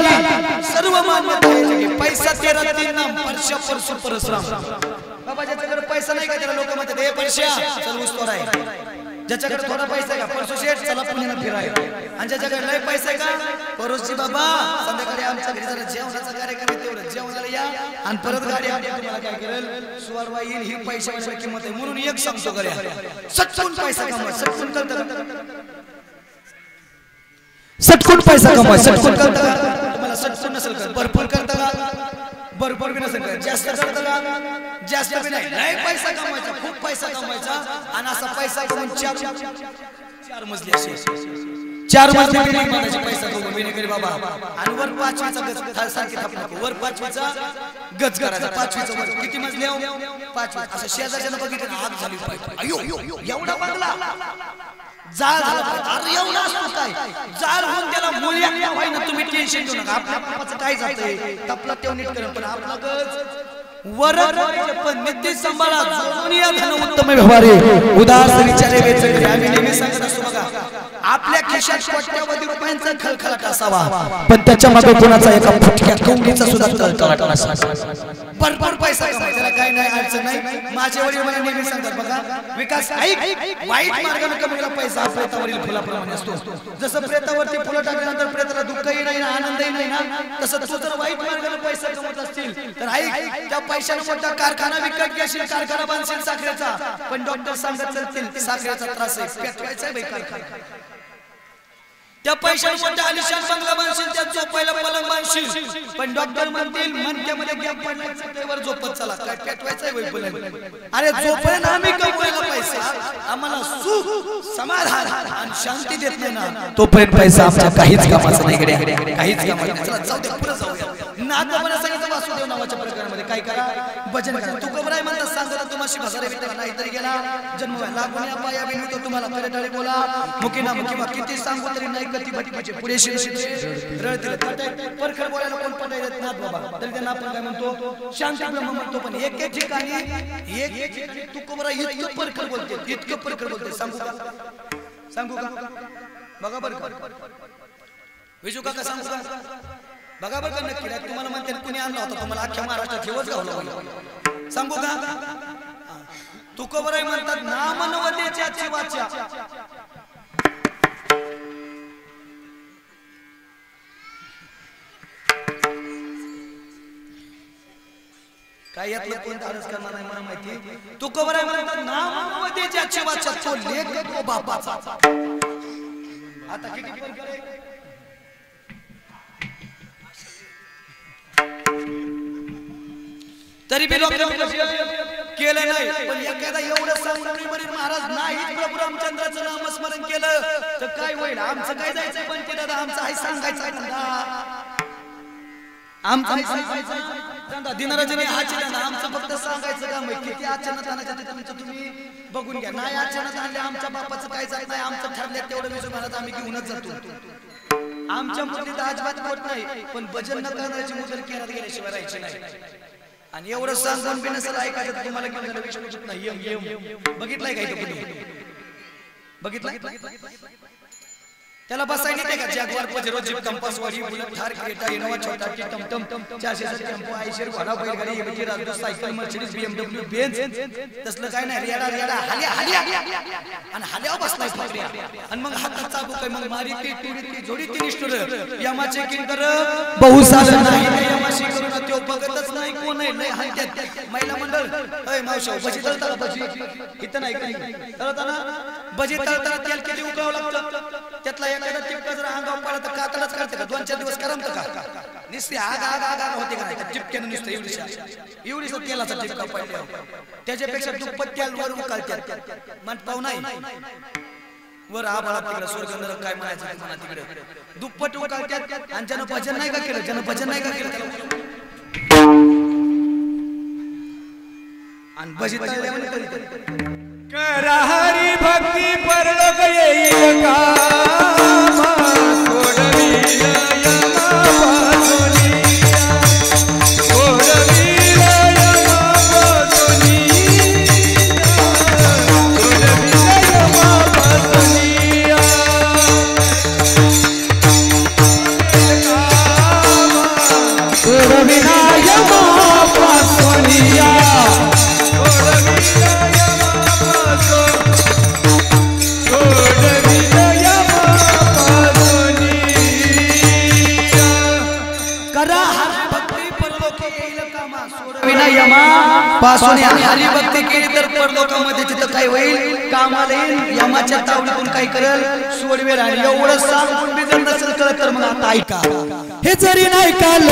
सर्व मान्यता आहे पैसा तेरा तीन नाम परशा परशु परशुराम बाबा ज्याच्याकडे पैसा नाही का त्याला लोक म्हणतात हे पैसा चल उस्तोर आहे ज्याच्याकडे थोडा पैसा आहे का परसू शेठ चला पुण्याला फिरायला आणि ज्याच्याकडे लय पैसा आहे का परसची बाबा संध्याकाळी आमच्या घरी जरा जेवणाचा कार्यक्रम आहे तेवढं जेवणाला या आणि परत गाडी आली तुम्हाला काय करेल सुवारवा येईल ही पैशाची किंमत आहे म्हणून एक सांगतो करूया सटकून पैसा कमवा सटकून करता सटकून पैसा कमवा सटकून करता का तुम्हाला सटकून नसेल कर भरपूर करता का भरपूर बी नसेल कर जास्त करता का जास्त बी नाही लय पैसा कमवायचा खूप पैसा कमवायचा आणि असा पैसा कमवून चार मजली अशी 4 मजली बिल्डिंग बांधायची पैसा कमवून बिनेकरी बाबा आणि वर 5वीचा गज सारखी थापणं वर 5वीचा गज करायचा 5वीचा वर किती मजली आहे 5वी असं शेजारच्यानं बघितलं आग झाली पाहिजे अयो एवढा बंगला जाळ झाला अरे एवढा असतो काय जाळ होऊन त्याला मुळ्या व्हाय ना तुम्ही टेन्शन घेऊ नका आपल्या बापाचं काय जातंय तपला तेव नीट करा पण आपला गज वरद पण नित्य संभाळा दुनिया धन उत्तम व्यवहारे उदास विचारे वेचक आम्ही नेहमी सांगत असतो बघा आपल्या खिशात कोट्यावधी रुपयांचा खळखळाट असावा पण त्याच्या मागे कोणाचा एका फुटक्या कवडीचा सुद्धा खळखळाट नसावा भरपूर पैसा कमवायचा काय नाही अडचण नाही माझे वडील मला नेहमी सांगतात बघा विकास ऐक वाईट मार्गाने कमवलेला पैसा प्रेतावरील फुलाप्रमाणे असतो जसं प्रेतावरती फुलं टाकल्यानंतर प्रेताला दुःखही नाही आनंदही नाही ना तसं तू जर वाईट मार्गाने पैसा कमवत असतील तर ऐक त्या पैशाने मोठा कारखाना विकत घेशील कारखाना बांधशील साखरेचा पण डॉक्टर सांगत चलतील साखरेचा त्रास आहे पेटवायचा आहे कारखाना त्या पैशाने मोठा आलिशान बंगला बांधशील त्या झोपायला पलंग बांधशील पण डॉक्टर म्हणतील मनक्यामध्ये गॅप पडला त्यावर झोपत चला काय पेटवायचंय वय पलंग अरे जोपर्यंत आम्ही कमवलेला पैसा आम्हाला सुख समाधान आणि शांती देत नाही ना तोपर्यंत पैसा आमच्या काहीच कामाचा नाही गड्या काहीच कामाचा नाही चला जाऊ दे पुढे जाऊया नाथपणा सांगितलं वासुदेव नावाच्या प्रकारामध्ये काय करा भजन करा तू कबराय म्हणता सांगता तुम्हाशी भसारे विटा नाही तरी गेला जन्म लागून पाया बिनतो तुम्हाला करेटाळे बोला मुकीना मुकीमा किती सांगू तरी नाही कधी भटकीचे पुरेशी रळतील परखड बोलायला कोण पटाय देत नाथ बाबा तरी त्यांना आपण काय म्हणतो शांती ब्रह्म म्हणतो पण एक एक ठिकाणी तू कबरा इतकं परखड बोलते इतकं परखड बोलते सांगू का बरं विजू काका सांगू का बघा बघा नक्की तुम्हाला म्हणते कुणी आणला होता तुम्हाला अख्ख्या महाराष्ट्रात ठेवच गावला सांगू का तू कबर आहे म्हणतात नामनवतेची वाचा काय यातलं कोण धाडस करणार नाही मला माहिती तू कबर आहे म्हणतात नामनवतेची वाचा तो लेख तो बापाचा आता किती तरी बी लोक केलं नाही पण एखादा एवढं सांगून महाराज नाही प्रभू रामचंद्राचं नामस्मरण केलं तर काय होईल आमचं काय जायचंय पण ते दादा आमचं आहे सांगायचं आमचं दिनराजने हाची आमचं फक्त सांगायचं काम आहे किती अचानक आणायचं तुमचं तुम्ही बघून घ्या नाही अचानक आणले आमच्या बापाचं काय जात नाही आमचं ठरलं तेवढं विजू महाराज आम्ही घेऊनच जातो आमच्या मुलीत अजिबात होत नाही पण भजन न करण्याची मुदल केरात गेल्याशिवाय राहायची नाही आणि एवढं सांगून बी नसेल ऐकायचं तुम्हाला घेऊन झालं विष्णू नाही बघितलंय काय तुम्ही बघितलं त्याला बसायला नाही का जॅगवार पजेरो जीप कंपासवाडी बुलेट थार क्रेटा इनोवा छोटा की टमटम 400 टेम्पो आयशर घोडा बैलगाडी एबीटी राजदूत सायकल मर्सिडीज बीएमडब्ल्यू बेंज तसलं काय नाही रेडा हाल्या आणि हाल्यावर बसलाय फकऱ्या आणि मग हातात चाबूक आहे मग मारी ती टुडी ती जोडी ती निष्ठुर यमाचे किंकर बहुसाल नाही यमाशी करून त्यो बघतच नाही कोण आहे नाही हात्यात महिला मंडळ अय मावशी भजी तळता भजी इथं नाही काही तळताना भजी तळताना तेल किती उकळावं लागतं त्यातला एखादा टिपका जर अंगावर पडला तर कातडच करते का 2-4 दिवस करमतं का निस्ते आग होते का नाही टिपक्यानं नुसतं एवढीसा तेलाचा टिपका पडला त्याच्यापेक्षा दुप्पट तेल वर उकळतात म्हणतो नाही वर आबाळा तिकडे स्वर्ग नरक काय म्हणायचं तुम्हाला तिकडे दुप्पट उकळतात आणि ज्यानं भजन नाही का केलं आणि भजी तळल्यावर करा हरी भक्ती परलोक येईल कामा सोडवील हरी भक्ती केली तर परलोकामध्ये तिथं काय होईल कामाला येईल यमाच्या तावडीतून काय करेल सोडवेल आणि एवढं सांगून बी जर नसेल कळत तर मग आता ऐका हे जरी नाही काल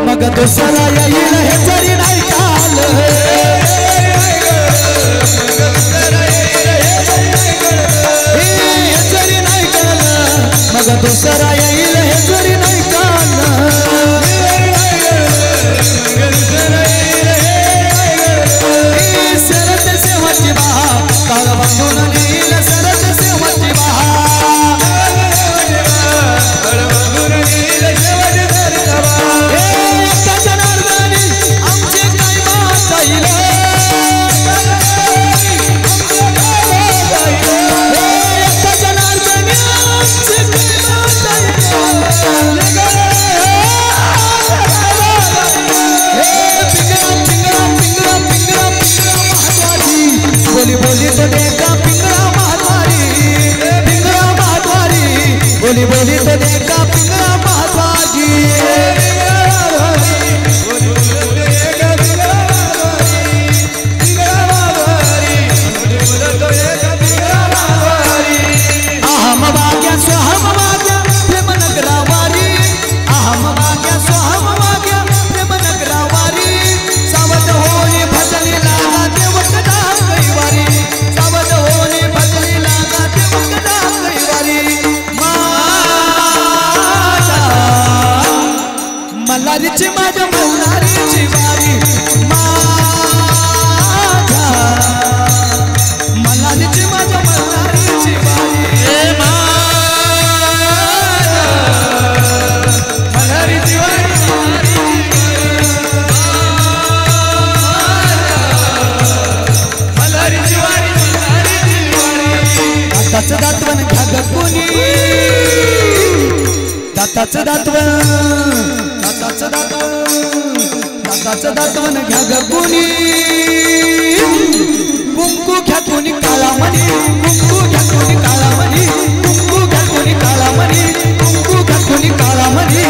मग दुसरा येईल हे जरी नाही काल हे जरी नाही काल मग दुसरा येईल हे जरी नाही काल सरत सेवाची बहा काळ बांधून गेल सरत सेवाची बहा जनार्दनी आमचे काय वाचाईल जनार्दनी आमचे बोली बोली तो देखा पिंगला महाद्वारी बोली बोली तो देखा पिंगला महाद्वारी अहम भाग्या स्वहम भाग्या प्रेम नगरावारी अहम भाग्या स्वहम भाग्या प्रेम नगरावारी सावध होई भजनी लागा देवकदा कैवारी सावध होई भजनी लागा देवकदा कैवारी मल्हारीची माझ्या मल्हारीची वारी मल्हारीची माझ्या मल्हारीची वारी मल्हारीची वारी मल्हारीची वारी दाताचं दातवण घ्या ग कोणी दाताचं दातवन दाताचं दातवन घ्या ग कोणी कुंकू घ्या कोणी काळा मणी कुंकू घ्या कोणी काळा मणी कुंकू घ्या कोणी काळा मणी कुंकू घ्या कोणी काळा मणी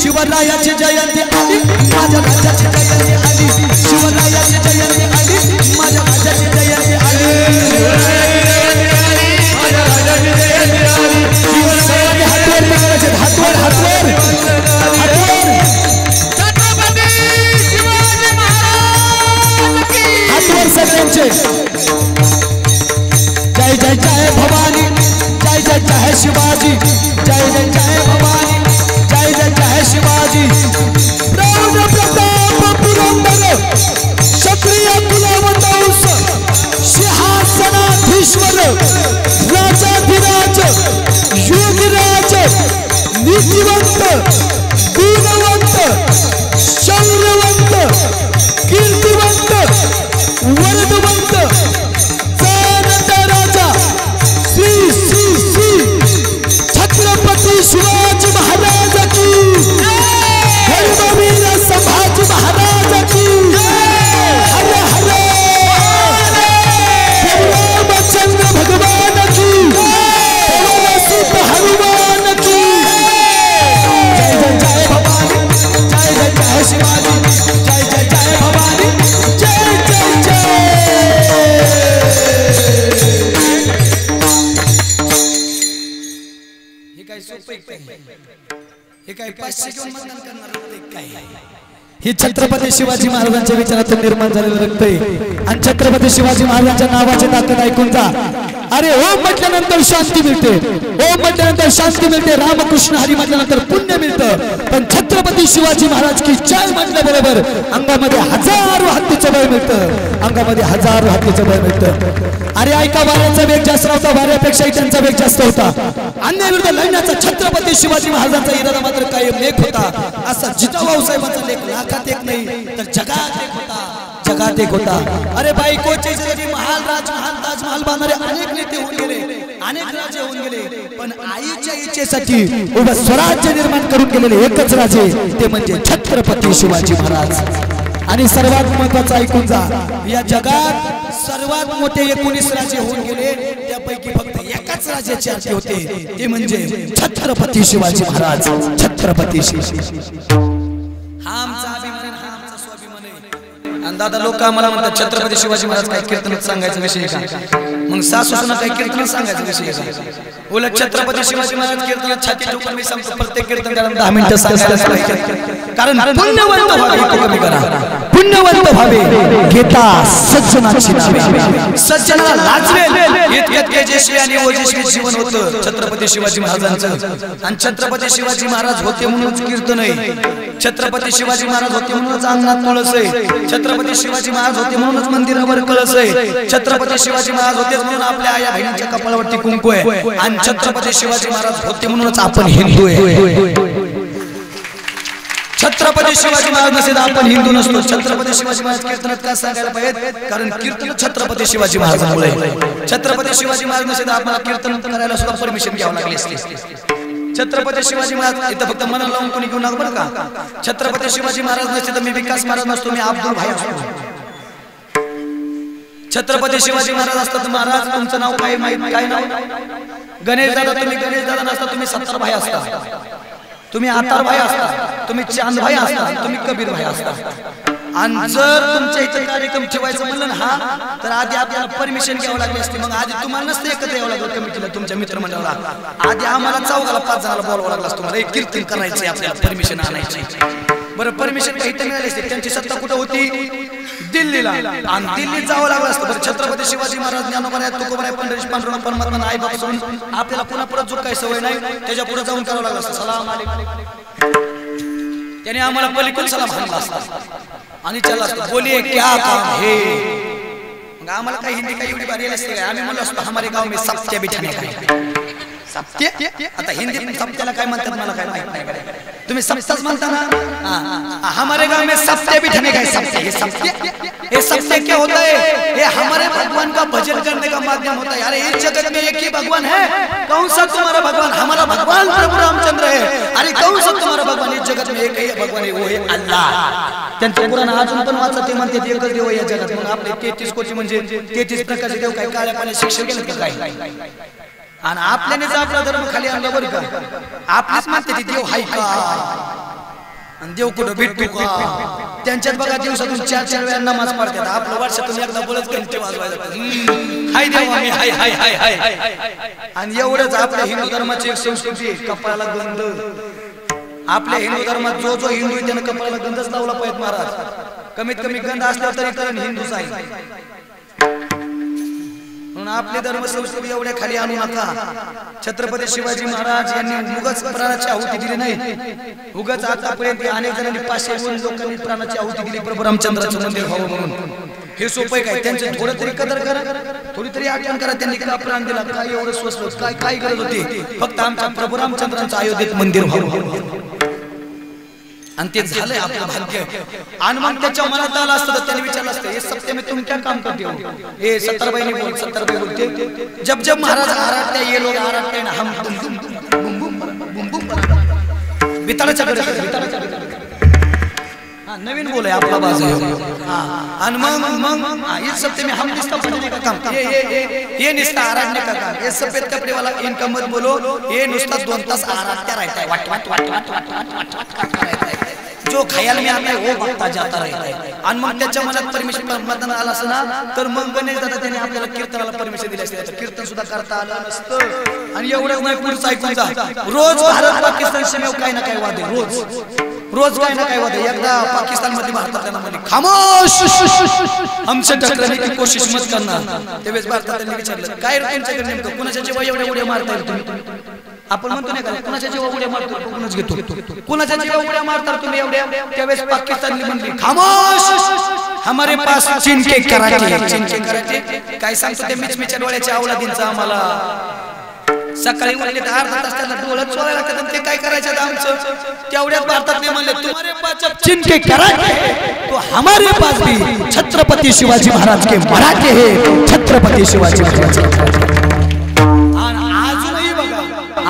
शिवरायाची जयंती आली माझ्या राजाची जयंती आली शिवरायाची जयंती आली माझ्या राजाची जयंती आली हातवर हातवर हातवर सगळ्यांचे जय जय जय भवानी जय जय जय शिवाजी जय जय जय भवानी जय जय जय शिवाजी प्रौढ प्रताप पुरंदर क्षत्रिय कुलवंश सिंहासनाधीश्वर राजाधिराज योगीराज नीतिवंत गुणवंत शौर्यवंत कीर्तिवंत वरदवंत जानता राजा श्री श्री श्री छत्रपती शिवाजी महाराज की धर्मवीर संभाजी महाराज की हर हर रामचंद्र भगवान की सुत हनुमान की जय जय जय भवानी जय जय जय शिवाजी जय जय जय भवानी जय जय जय हे काय 500 घेऊन मतदान करणार काय ही छत्रपती शिवाजी महाराजांच्या विचारातून निर्माण झालेलं रक्त आहे आणि छत्रपती शिवाजी महाराजांच्या नावाची ताकद ऐकून जा अरे ओम म्हटल्यानंतर शांती मिळते ओम म्हटल्यानंतर शांती मिळते रामकृष्ण हरी म्हटल्यानंतर पुण्य मिळतं पण छत्रपती शिवाजी महाराज की जय म्हटल्याबरोबर अंगामध्ये हजारो हत्तीचं बळ मिळतं अंगामध्ये हजारो हत्तीचं बळ मिळतं अरे ऐका वाऱ्याचा वेग जास्त होता वाऱ्यापेक्षाही त्यांचा वेग जास्त होता अन्यायाविरुद्ध लढण्याचा छत्रपती शिवाजी महाराजांचा इरादा मात्र कायम लेख होता असा जिजाऊ साहेबांचा लेख लाखात एक नाही तर जगात एक होता जगात एक होता अरे बायकोचे जरी महाल राजमहाल ताजमहाल बांधणारे अनेक नेते होऊन गेले अनेक राजे होऊन गेले पण आईच्या इच्छेसाठी उभं स्वराज्य निर्माण करून गेलेले एकच राजे ते म्हणजे छत्रपती शिवाजी महाराज आणि सर्वात महत्त्वाचं ऐकून जा या जगात सर्वात मोठे 19 राजे होऊन गेले त्यापैकी फक्त एकाच राजाचे आरती होते ते म्हणजे छत्रपती शिवाजी महाराज छत्रपती हा आमचा अभिमान हा आमचा स्वाभिमान आहे आणि दादा लोक आम्हाला म्हणतात छत्रपती शिवाजी महाराज काय कीर्तन सांगायचा विषय का मग सासू सुना काय कीर्तन सांगायचा विषय का उलट छत्रपती शिवाजी महाराज कीर्तनात छाती ठोकून मी सांगतो प्रत्येक कीर्तन त्याला 10 मिनिटं सांगायला पाहिजे कारण पुण्यवंत व्हावे कमी करा पुण्यवंत व्हावे घेता सज्जनाची नावे सज्जनाला लाजवेल इतके तेजस्वी आणि ओजस्वी जीवन होतं छत्रपती शिवाजी महाराजांचं आणि छत्रपती शिवाजी महाराज होते म्हणूनच कीर्तन आहे छत्रपती शिवाजी महाराज होते म्हणूनच अंगणात तुळस आहे छत्रपती शिवाजी महाराज होते म्हणूनच मंदिरावर कळस आहे छत्रपती शिवाजी महाराज होते म्हणून आपल्या आया बहिणीच्या कपाळावरती कुंकू आहे आणि छत्रपती शिवाजी महाराज होते म्हणूनच आपण हिंदू आहे छत्रपती शिवाजी महाराज नसेल आपण हिंदू नसतो. छत्रपती शिवाजी महाराज कीर्तनात काय सांगायला पाहिजे, कारण कीर्तन छत्रपती शिवाजी महाराजांमुळे. छत्रपती शिवाजी महाराज नसेल आम्हाला कीर्तन करायला सुद्धा परमिशन घ्यावं लागली असते. छत्रपती शिवाजी महाराज इथं फक्त मनाला लावून कोणी घेऊन नका बरं का. छत्रपती शिवाजी महाराज नसते तर मी विकास महाराज नसतो, मी अब्दुल भाई असतो. छत्रपती शिवाजी महाराज असतात. महाराज तुमचं नाव काय माहित, काय नाव? गणेश दादा. तुम्ही गणेश दादा नसता, तुम्ही सत्तर भाई असता, तुम्ही आतार भाई असता, तुम्ही चांद भाई असता, तुम्ही कबीर भाई असता. आणि जर तुमच्या इथे कार्यक्रम ठेवायचं म्हणलं ना तर आधी आपल्याला परमिशन घ्यावं लागली असते. मग आधी तुम्हाला नसतं एकत्र यावं लागलं कमिटीला, तुमच्या मित्रमंडळाला. आधी आम्हाला चौघाला 5 जणाला बोलावं लागलं असतं. तुम्हाला एक कीर्तन करायचं आपल्याला परमिशन आणायची. बरं परमिशन काही इथे मिळाली असते. त्यांची सत्ता कुठं होती? दिल्लीला. आणि दिल्लीत जावं लागलं असतं. बरं छत्रपती शिवाजी महाराज ज्ञानोबा तुकोबा पंढरीश पांडुरंग परमात्मा आई बाप सोडून आपल्याला पुन्हा परत जो काही सवय नाही त्याच्या पुढे जाऊन करावं लागलं असतं. सलाम अलैकुम. त्याने आम्हाला पलीकडून सलाम हाणला असता आणि चला असतो बोलिए क्या काम है. मग आम्हाला काही हिंदी काही एवढी भारी नसते. आम्ही म्हणलो असतो हमारे गाव में सप्त्या बिठाने का. सप्त्य आता हिंदी सप्त्याला काय म्हणतात मला काय माहित नाही. तुम्ही सप्ताच म्हणता ना. हमारे गांव में सप्ते बिठाने का सप्ते. ये सप्ते क्या होता है? ये हमारे भगवान का भजन करने का माध्यम होता है. अरे इस जगत में एक ही भगवान है. कौन सा तुम्हारा भगवान? हमारा भगवान प्रभु रामचंद्र है. अरे कौन सा तुम्हारा भगवान? इस जगत में एक ही भगवान है, वो है अल्लाह. त्यांचे पुराण अजून पण वाचत ते म्हणते एकच देव या जगात. मग आपले 33 कोटी म्हणजे 33 प्रकारचे देव काय काळ्या पाण्यात शिक्षण केलं का काय? आणि आपल्याने जर आपला धर्म खाली आणला बरं का, आपलीच म्हणते ती देव हाय का आणि देव कुठं भेटतो का. त्यांच्यात बघा दिवसातून 4-4 वेळा नमाज पडतात. आपलं वर्षातून एकदा बोलत घंटे वाजवायला हाय देव आम्ही हाय हाय हाय हाय हाय. आणि एवढंच आपल्या हिंदू धर्माची एक संस्कृती आहे, कपाळाला गंध. आपल्या हिंदू धर्मात जो जो हिंदू आहे त्यानं कपाळाला गंधच लावला पाहिजे महाराज. कमीत कमी गंध असल्यावर तरी कारण हिंदूच आहे. म्हणून आपले धर्म संस्कृती एवढ्या खाली आणू नका. छत्रपती शिवाजी महाराज यांनी उगाच प्राणाची आहुती दिली नाही. उगाच आतापर्यंत अनेक जणांनी 500 लोकांनी प्राणाची आहुती दिली प्रभू रामचंद्राचं मंदिर व्हावं म्हणून. हे सोपं काय? त्यांचे थोडं तरी कदर करा, थोडी तरी आठवण करा. त्यांनी का प्राण दिला, काय एवढं स्वस्त, काय काय गरज होती? फक्त आमच्या प्रभू रामचंद्रांचं अयोध्येत मंदिर व्हावं. आणि ते झालंय आपलं भाग्य. आणि मग त्याच्या मनात आलं असतं तर त्यांनी विचारलं असतं हे सत्य में तुम क्या काम करते हो? हे 70 बाई बोल 70 बाई बोलते. जब जब महाराज आराधते ये लोग आराधते ना हम बुम बुम बुम बुम बुम बुम बिताळाच्या कडे. हां नवीन बोल आहे आपला बाजू. हां आणि मग ये सत्य में हम निस्ता भजने का काम, ये निस्ता आराधने का काम. ये सफेद कपडे वाला इनका मत बोलो. ये नुसता 2 तास आराधत्या रहता है, वाट वाट वाट वाट वाट वाट वाट करता रहता है. जो ख्याल में आता है वो बघता जाता रहता है. आणि मग त्याच्या मनात परमिशन मतदान आलं असं ना तर मग गणेश दादा त्याने आपल्याला कीर्तनाला परमिशन दिली असते. कीर्तन सुद्धा करता आलं नसतं. आणि एवढंच नाही, पुढचं ऐकून जा. रोज भारत पाकिस्तान सीमेवर काही ना काही वाद आहे. रोज काही ना काही वाद आहे. एकदा पाकिस्तान मध्ये भारताला म्हणे खामोश, हमसे टकराने की कोशिश मत करना. त्यावेळेस भारताने विचारलं काय रे तुमच्याकडे नेमकं कुणाच्या जीवा एवढ्या उड्या मारताय तुम्ही? आपण म्हणतो नाही का कुणाच्या जीवा उड्या मारतो कुणाच घेतो, कुणाच्या जीवा उड्या मारता तुम्ही एवढ्या. त्यावेळेस पाकिस्तानने म्हणली खामोश, हमारे पास चीन के कराटे. चीन के कराटे काय सांगतो ते मिचमिच्या डोळ्याच्या अवलादींचा. आम्हाला सकाळी उठले तर अर्धा तास त्याला डोळ्यात चोळायला लागतात. ते काय करायचं आमचं? तेवढ्यात भारतात नाही म्हणले तुम्हारे पास चीन के कराटे तो हमारे पास भी छत्रपति शिवाजी महाराज के मराठे है. छत्रपति शिवाजी महाराज.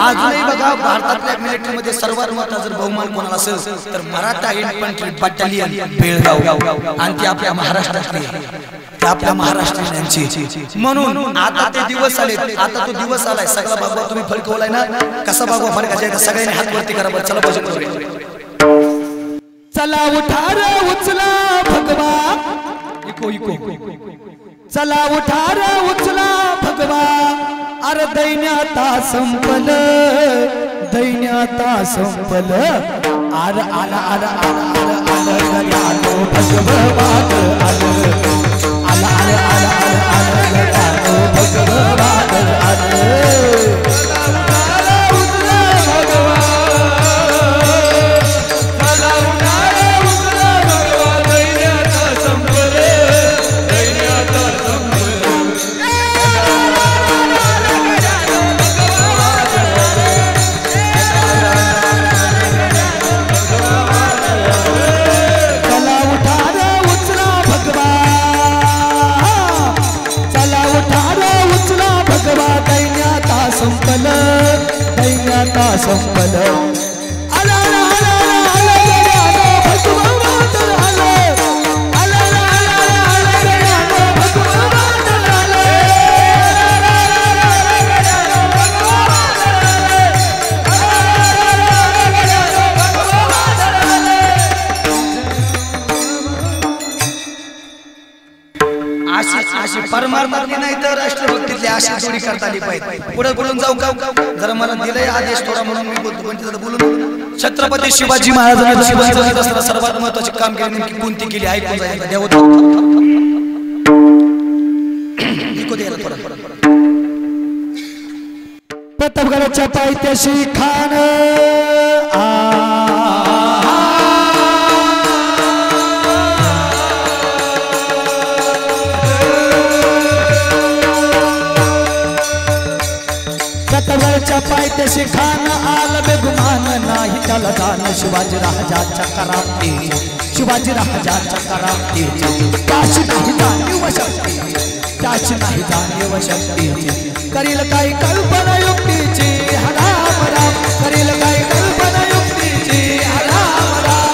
अजूनही बघा भारतातल्या मिलिटरी मध्ये सर्वात मोठा जर बहुमान कोणाला असेल तर मराठा इन्फंट्री बटालियन बेळगाव. आणि ती आपल्या महाराष्ट्रातली, ते आपल्या महाराष्ट्रीयांची. म्हणून आता ते दिवस आले. आता तो दिवस आलाय. सगळा भगवा तुम्ही फडकवलाय ना. कसा भगवा फडकायचा सगळ्यांनी हात वरती करा बरं. चला भजन करूया. चला उठा रे उचला भगवा. इको इको. चला उठा रे उचला भगवा. अरे दैन्याता संपल, दैन्याता संपल. आर आला आला आला आला आला आलो भगवान आलो. आला आला आला आला आला आलो भगवान आलो. अशी अशी परमार्थातली नाही तर राष्ट्रभक्तीतली अशी जोडी करता आली पाहिजे. पुढे बोलून जाऊ का? जरा मला दिलंय आदेश थोडा म्हणून मी बोलतो, पण तिथं बोलून छत्रपती शिवाजी महाराजांनी जीवन जगत असताना सर्वात महत्त्वाची कामगिरी नेमकी कोणती केली ऐकून जायला द्यावं. प्रतापगडाच्या पायथ्याशी खान प्रतापगडाच्या पायथ्याशी खान आल बेगुमान नाही त्याला दान शिवाजी राजाच्या करामतीचे शिवाजी राजाच्या करामतीचे त्याची नाही जाणीव शक्तीची त्याची नाही जाणीव शक्तीची करील काही कल्पना युक्तीची राम राम करील काही कल्पना युक्तीची राम राम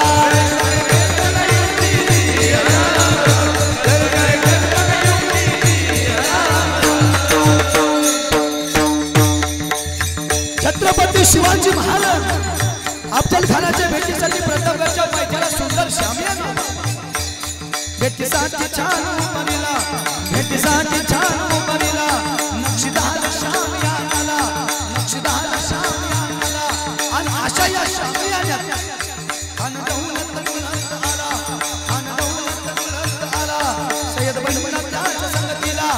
छत्रपती शिवाजी महाराज अफजल खानाच्या भेटीसाठी प्रतापगडच्या पायथ्याला सुंदर शामियाना भेटीसाठी छान उमरीला भेटीसाठी छान उमरीला नक्षीदार शामियानाला नक्षीदार शामियानाला आणि अशा या शामियानात खान दौलत आला खान दौलत आला सय्यद बनला त्याच्या संगतीला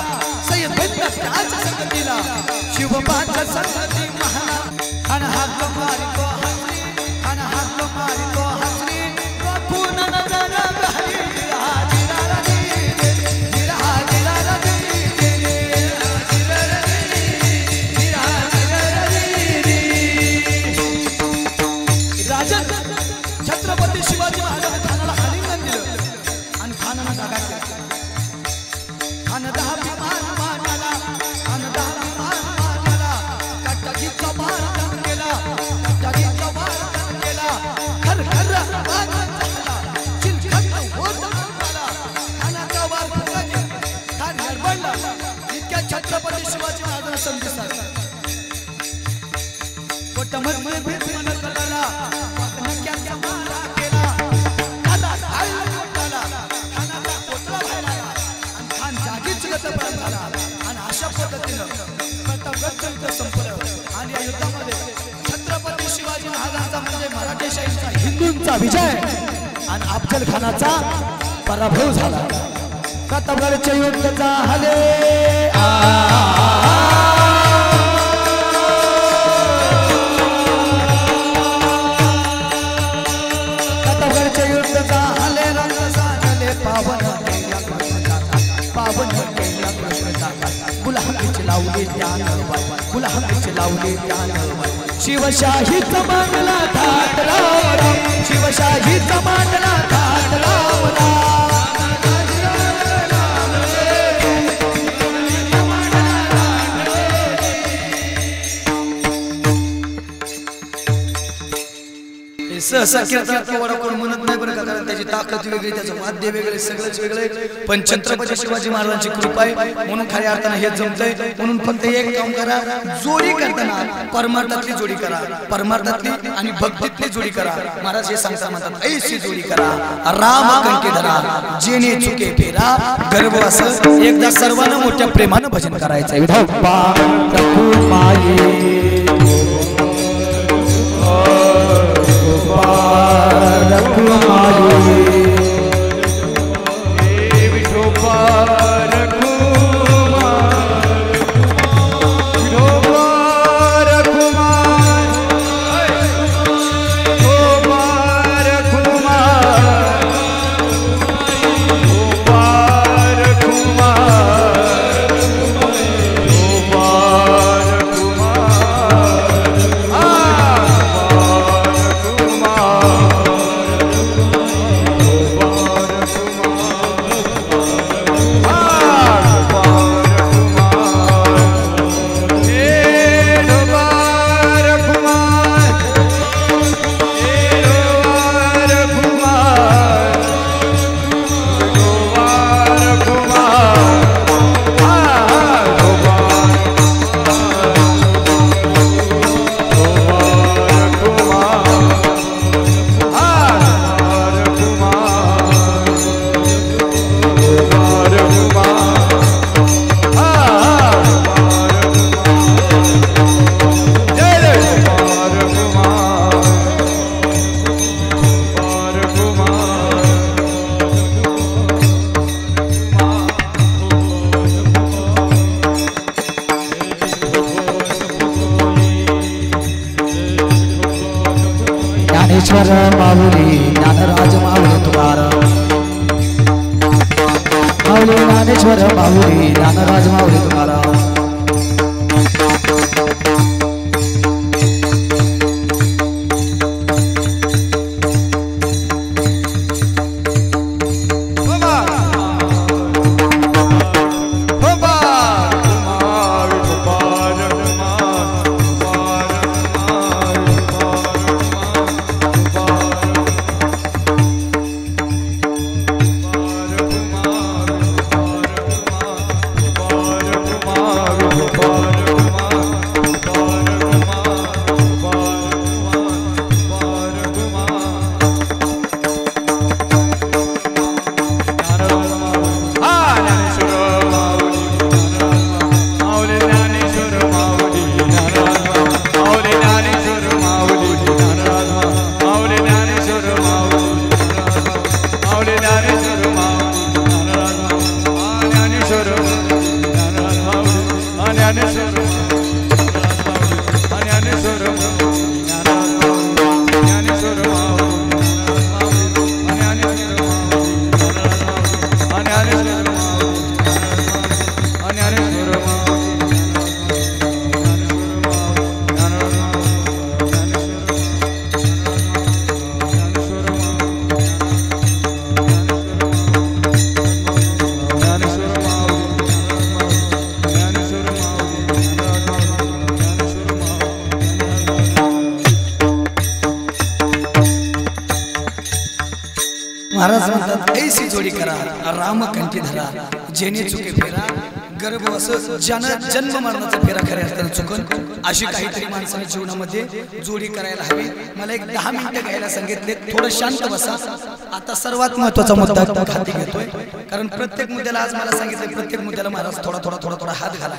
सय्यद बनला त्याच्या संगतीला शिवबाच्या संगती महाना खान हात मारितो हसरी खान हात मारितो हसरी कोण नजर बहरी छत्रपती शिवाजी महाराज खानाला आलिंगन दिलं आणि खानानं जागा केली. खान दहा विमान मारला खान दहा विमान मारला कट्टाकीचा मारकाम केला कट्टाकीचा मारकाम केला खर खर आवाज झाला चिलखत होत झाला खानाचा वार फुगला खान गडबडला. इतक्या छत्रपती शिवाजी महाराजांना संदेश आला कोटमधले भीमन कलाला नक्याचा मारा केला दादा आयला कोटाला खानाचा कोटला व्हायला आणि खान जागीच गतप्राण झाला आणि अशा पद्धतीनं प्रतापगड संपलं. आणि या युद्धामध्ये छत्रपती शिवाजी महाराजांचा म्हणजे मराठेशाहीचा हिंदूंचा विजय आणि अफजल खानाचा पराभव झाला. प्रतापगडचे युद्ध झाले पावन केल्या गुलाबीची लावली त्यानं गुलाबीची लावली त्यानं शिवशाहीचा मांडला थाट लावला शिवशाहीचा मांडला थाट लावला. सहसा कीर्तनात केवढा कोण म्हणत नाही बरं का, कारण त्याची ताकद वेगळी त्याचं वाद्य वेगळे सगळंच वेगळे. पण छत्रपती शिवाजी महाराजांची कृपा आहे म्हणून खऱ्या अर्थानं हे जमतंय. म्हणून फक्त एक काम करा, जोडी करताना परमार्थातली जोडी करा, परमार्थातली आणि भक्तीतली जोडी करा. महाराज हे सांगता म्हणतात ऐशी जोडी करा राम कंठी धरा जेणे चुके फेरा गर्व असं एकदा सर्वांना मोठ्या प्रेमानं भजन करायचंय. विठोबा रखुमाई ज्ञानेश्वर माऊली ज्ञानराज माऊली तुकाराम माऊली ज्ञानेश्वर माऊली ज्ञानराज माऊली तुकाराम महाराज म्हणतात ऐसी जोडी करा रामकंठी धरा जेणे चुके फेरा गर्भ असं जन्म मरणाचा फेरा खऱ्या अर्थाने चुकन अशी काहीतरी माणसाच्या जीवनामध्ये जोडी करायला हवी। मला एक 10 मिनिटं घ्यायला सांगितले, थोडं शांत बसा। आता सर्वात महत्त्वाचा मुद्दा हाती घेतोय, कारण प्रत्येक मुद्द्याला आज मला सांगितलं प्रत्येक मुद्द्याला महाराज थोडा हात घाला।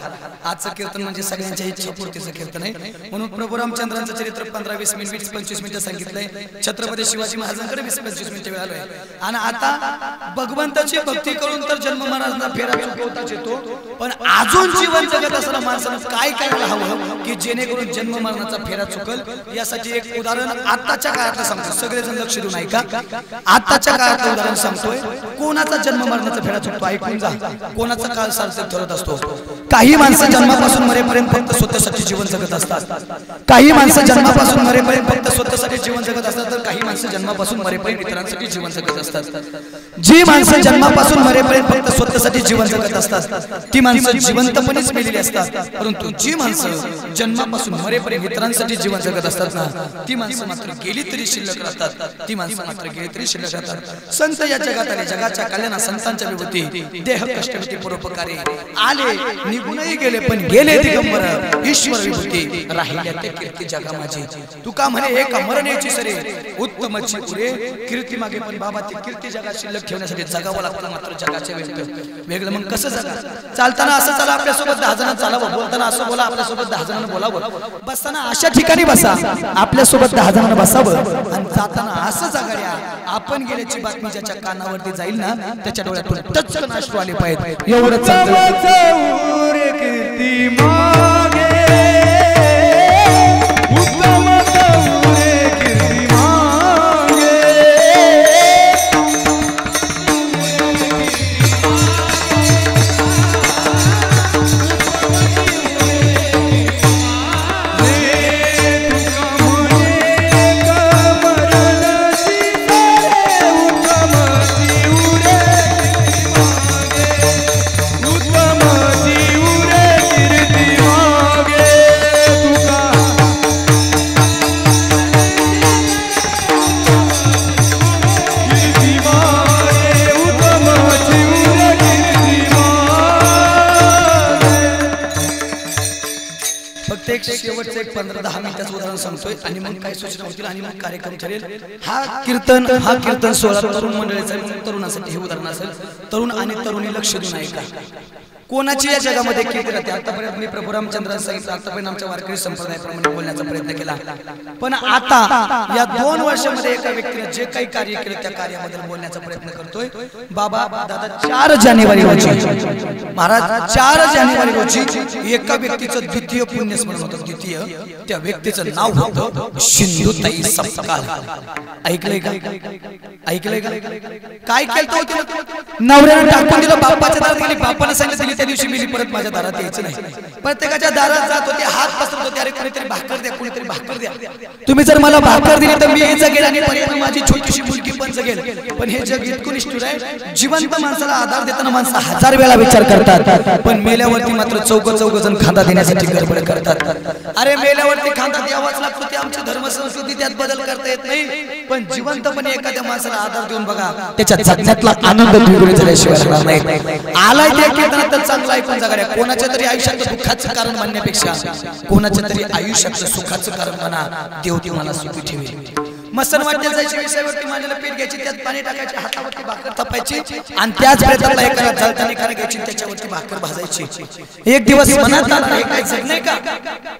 आजचं कीर्तन म्हणजे सगळ्यांच्या इच्छापूर्तीचं कीर्तन आहे, म्हणून प्रभू रामचंद्रांचं चरित्र 15-20 मिनिट 20-25 मिनिटं सांगितलंय। छत्रपती शिवाजी महाराजांकडे 20-25 मिनिटं वेळ आलोय आणि आता भगवंताची भक्ती करून तर जन्म मरणाचा फेरा चुकवताच येतो, पण अजून जीवन जगत असताना माणसानं काय करायला हवं की जेणेकरून जन्म मरणाचा फेरा चुकल। यासाठी एक उदाहरण आताच्या काळातलं सांगतो, सगळेजण लक्ष देऊन ऐका। आताच्या काळातलं उदाहरण सांगतोय, कोणाचा जन्म मरणाचा फेरा चुकतो ऐकून जा। कोणाचा काळ सार्थक ठरत असतो। काही माणसं जन्मापासून मरेपर्यंत फक्त स्वतःसाठी जीवन जगत असतात, काही माणसं जन्मापासून मरेपर्यंत फक्त स्वतःसाठी जीवन जगत असतात, तर काही माणसं जन्मापासून मरेपर्यंत इतरांसाठी जीवन जगत असतात। जी माणसं जन्मापासून मरेपर्यंत फक्त स्वतःसाठी जीवन जगत असतात ती माणसं जिवंतपणेच मेलेली असतात, परंतु जी माणसं जन्मापासून मरेपर्यंत इतरांसाठी जीवन जगत असतात ना, ती माणसं मात्र गेली तरी शिल्लक राहतात, ती माणसं मात्र गेली तरी शिल्लक राहतात। संत या जगात आले, जगाच्या कल्याणा संतांच्या विभूती देह कष्टवती परोपकारी आले, निघूनही गेले पण गेले दिगंबर ईश्वर विभूती राहिल्या ते कीर्ती जगा माझी। तुका म्हणे एक मरण्याची सरे उत्तमची पुरे कीर्ती मागे, पण बाबा ती कीर्ती जगात शिल्लक ठेवण्यासाठी जगावं लागतं मात्र जगाच्या वेगळं। मग कसं जगा? चालताना असं चाला, आपल्यासोबत 10 जण चालावं, बोलताना असं बोला, आपल्यासोबत 10 जणांना बोलावं, बसताना अशा ठिकाणी बसा आपल्यासोबत 10 जणांना बसावं, आणि जाताना असं जगाड्या आपण गेल्याची बातमी ज्याच्या कानावरती जाईल ना त्याच्या डोळ्यातून टचकन अश्रू आले पाहिजेत। एवढंच कीर्ती मागे उत्तम कीर्ती मागे शेवटचं एक 15-10 मिनिटाचं उदाहरण सांगतोय आणि मग काय सूचना होतील आणि मग कार्यक्रम ठरेल। हा कीर्तन सोहळा तरुण मंडळीचा, तरुणासाठी हे उदाहरण असेल। तरुण आणि तरुणी लक्ष देऊन ऐका, कोणाची या जगामध्ये कीर्ती राहते। आतापर्यंत मी प्रभू रामचंद्रांचं सांगितलं, आतापर्यंत आमच्या वारकरी संप्रदायाप्रमाणे बोलण्याचा प्रयत्न केला, पण आता या 2 वर्षामध्ये एका व्यक्तीने जे काही कार्य केलं त्या कार्याबद्दल बोलण्याचा प्रयत्न करतोय। बाबा दादा 4 जानेवारी रोजी महाराज 4 जानेवारी रोजी एका व्यक्तीचं द्वितीय पुण्यस्मरण होतं। शोधक द्वितीय त्या व्यक्तीचं नाव होतं सिंधुताई सपकाळ. ऐकलंय का? ऐकलंय का? काय केलं होतं? नवऱ्यानं टाकून दिलं, बाप्पाच्या दारात गेली, बाप्पाने सांगितलं त्या दिवशी मी परत माझ्या दारात यायचं नाही. प्रत्येकाच्या दारात जात होते, हात पसरत होते, अरे कोणीतरी भाकर द्या, कोणीतरी भाकर द्या. तुम्ही जर मला भाकर दिली तर मी जगेल आणि पर्यंत माझी छोटीशी मुलगी पण जगेल. पण हे जग इतकं निष्ठुर आहे, जिवंत माणसाला आधार देताना माणसं 1000 वेळा विचार करतात, पण मेल्यावरती मात्र चौघ जण खांदा देण्यासाठी गडबड करतात. अरे मेल्यावरती खांदा द्यावाच लागतो, ते आमची धर्म संस्कृती, त्यात बदल करता येत नाही. पण जिवंतपणे एखाद्या माणसाला आधार देऊन बघा, त्याच्या जगण्यातला आनंद द्विगुणित झाल्याशिवाय राहणार नाही. आलाय त्या कीर्तनात तर चांगला ऐकून जगाड्या. कोणाच्या तरी आयुष्यात दुःखाचं कारण म्हणण्यापेक्षा कोणाच्या तरी आयुष्यात सुखाचं कारण म्हणा, देव तुम्हाला सुखी ठेवेल. मसन वाटण्याच्या जायच्या विषयावरती माझ्याला पीठ घ्यायची, त्यात पाणी टाकायचे, हातावरती भाकर थापायची आणि त्याच प्रयत्नाला एकाला जळताना खरं घ्यायची, त्याच्यावरती भाकर भाजायची. एक दिवस मनात आला, हे काय जगणे का?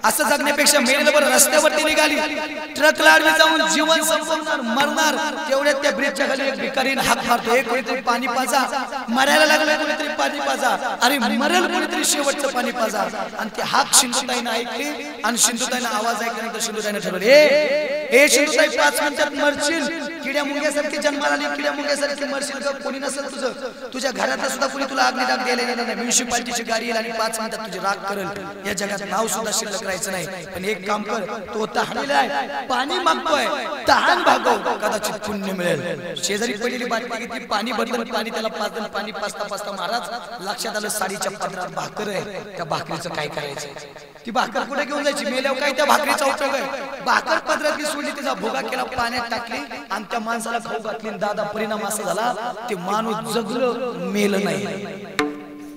असं जगण्यापेक्षा मेलेलं रस्त्यावरती निघाली, ट्रकला आडवी जाऊन जीवन संपवणार, मरणार. तेवढ्यात त्या ब्रिजच्या खाली एक भिकारीने हाक मारतो, एक कोणीतरी पाणी पाजा. मरायला लागलं कोणीतरी पाणी पाजा, अरे मरेल कोणीतरी शेवटचं पाणी पाजा. आणि ती हाक सिंधुताईनं ऐकली आणि सिंधुताईनं आवाज ऐकल्यानंतर सिंधुताईनं ठरवलं, ए सिंधुताई 5 मिनिटात मरशील. किड्या मुंग्यासारखी जन्माला आली, किड्या मुंग्यासारखी मरशील. कोणी नसेल तुझ्या घरातला सुद्धा कोणी तुला अग्नी डाग द्यायला येणार नाही. म्युन्सिपालिटीची गाडी येईल आणि 5 मिनिटात तुझी राग करेल. या जगात नाव सुद्धा शिल्लक राहायचं नाही. पण एक काम कर, तो तहानलेला आहे, पाणी मागतोय, तहान भागव, कदाचित पुण्य मिळेल. शेजारी पडलेली बाटली घेतली, पाणी भरलं, पाणी त्याला पाजलं. पाणी पाजता पाजता महाराज लक्षात आलं, साडीच्या पदरात भाकर आहे. त्या भाकरीचं काय करायचं? ती भाकर कुठे घेऊन जायची? मेल्यावर काय त्या भाकरीचा उपयोग आहे? भाकर पदरात सोडली, तिचा भोगा केला, पाण्यात टाकली आणि त्या माणसाला खाऊ घातली. दादा परिणाम असा झाला, ते माणूस जगलं, मेलं नाही.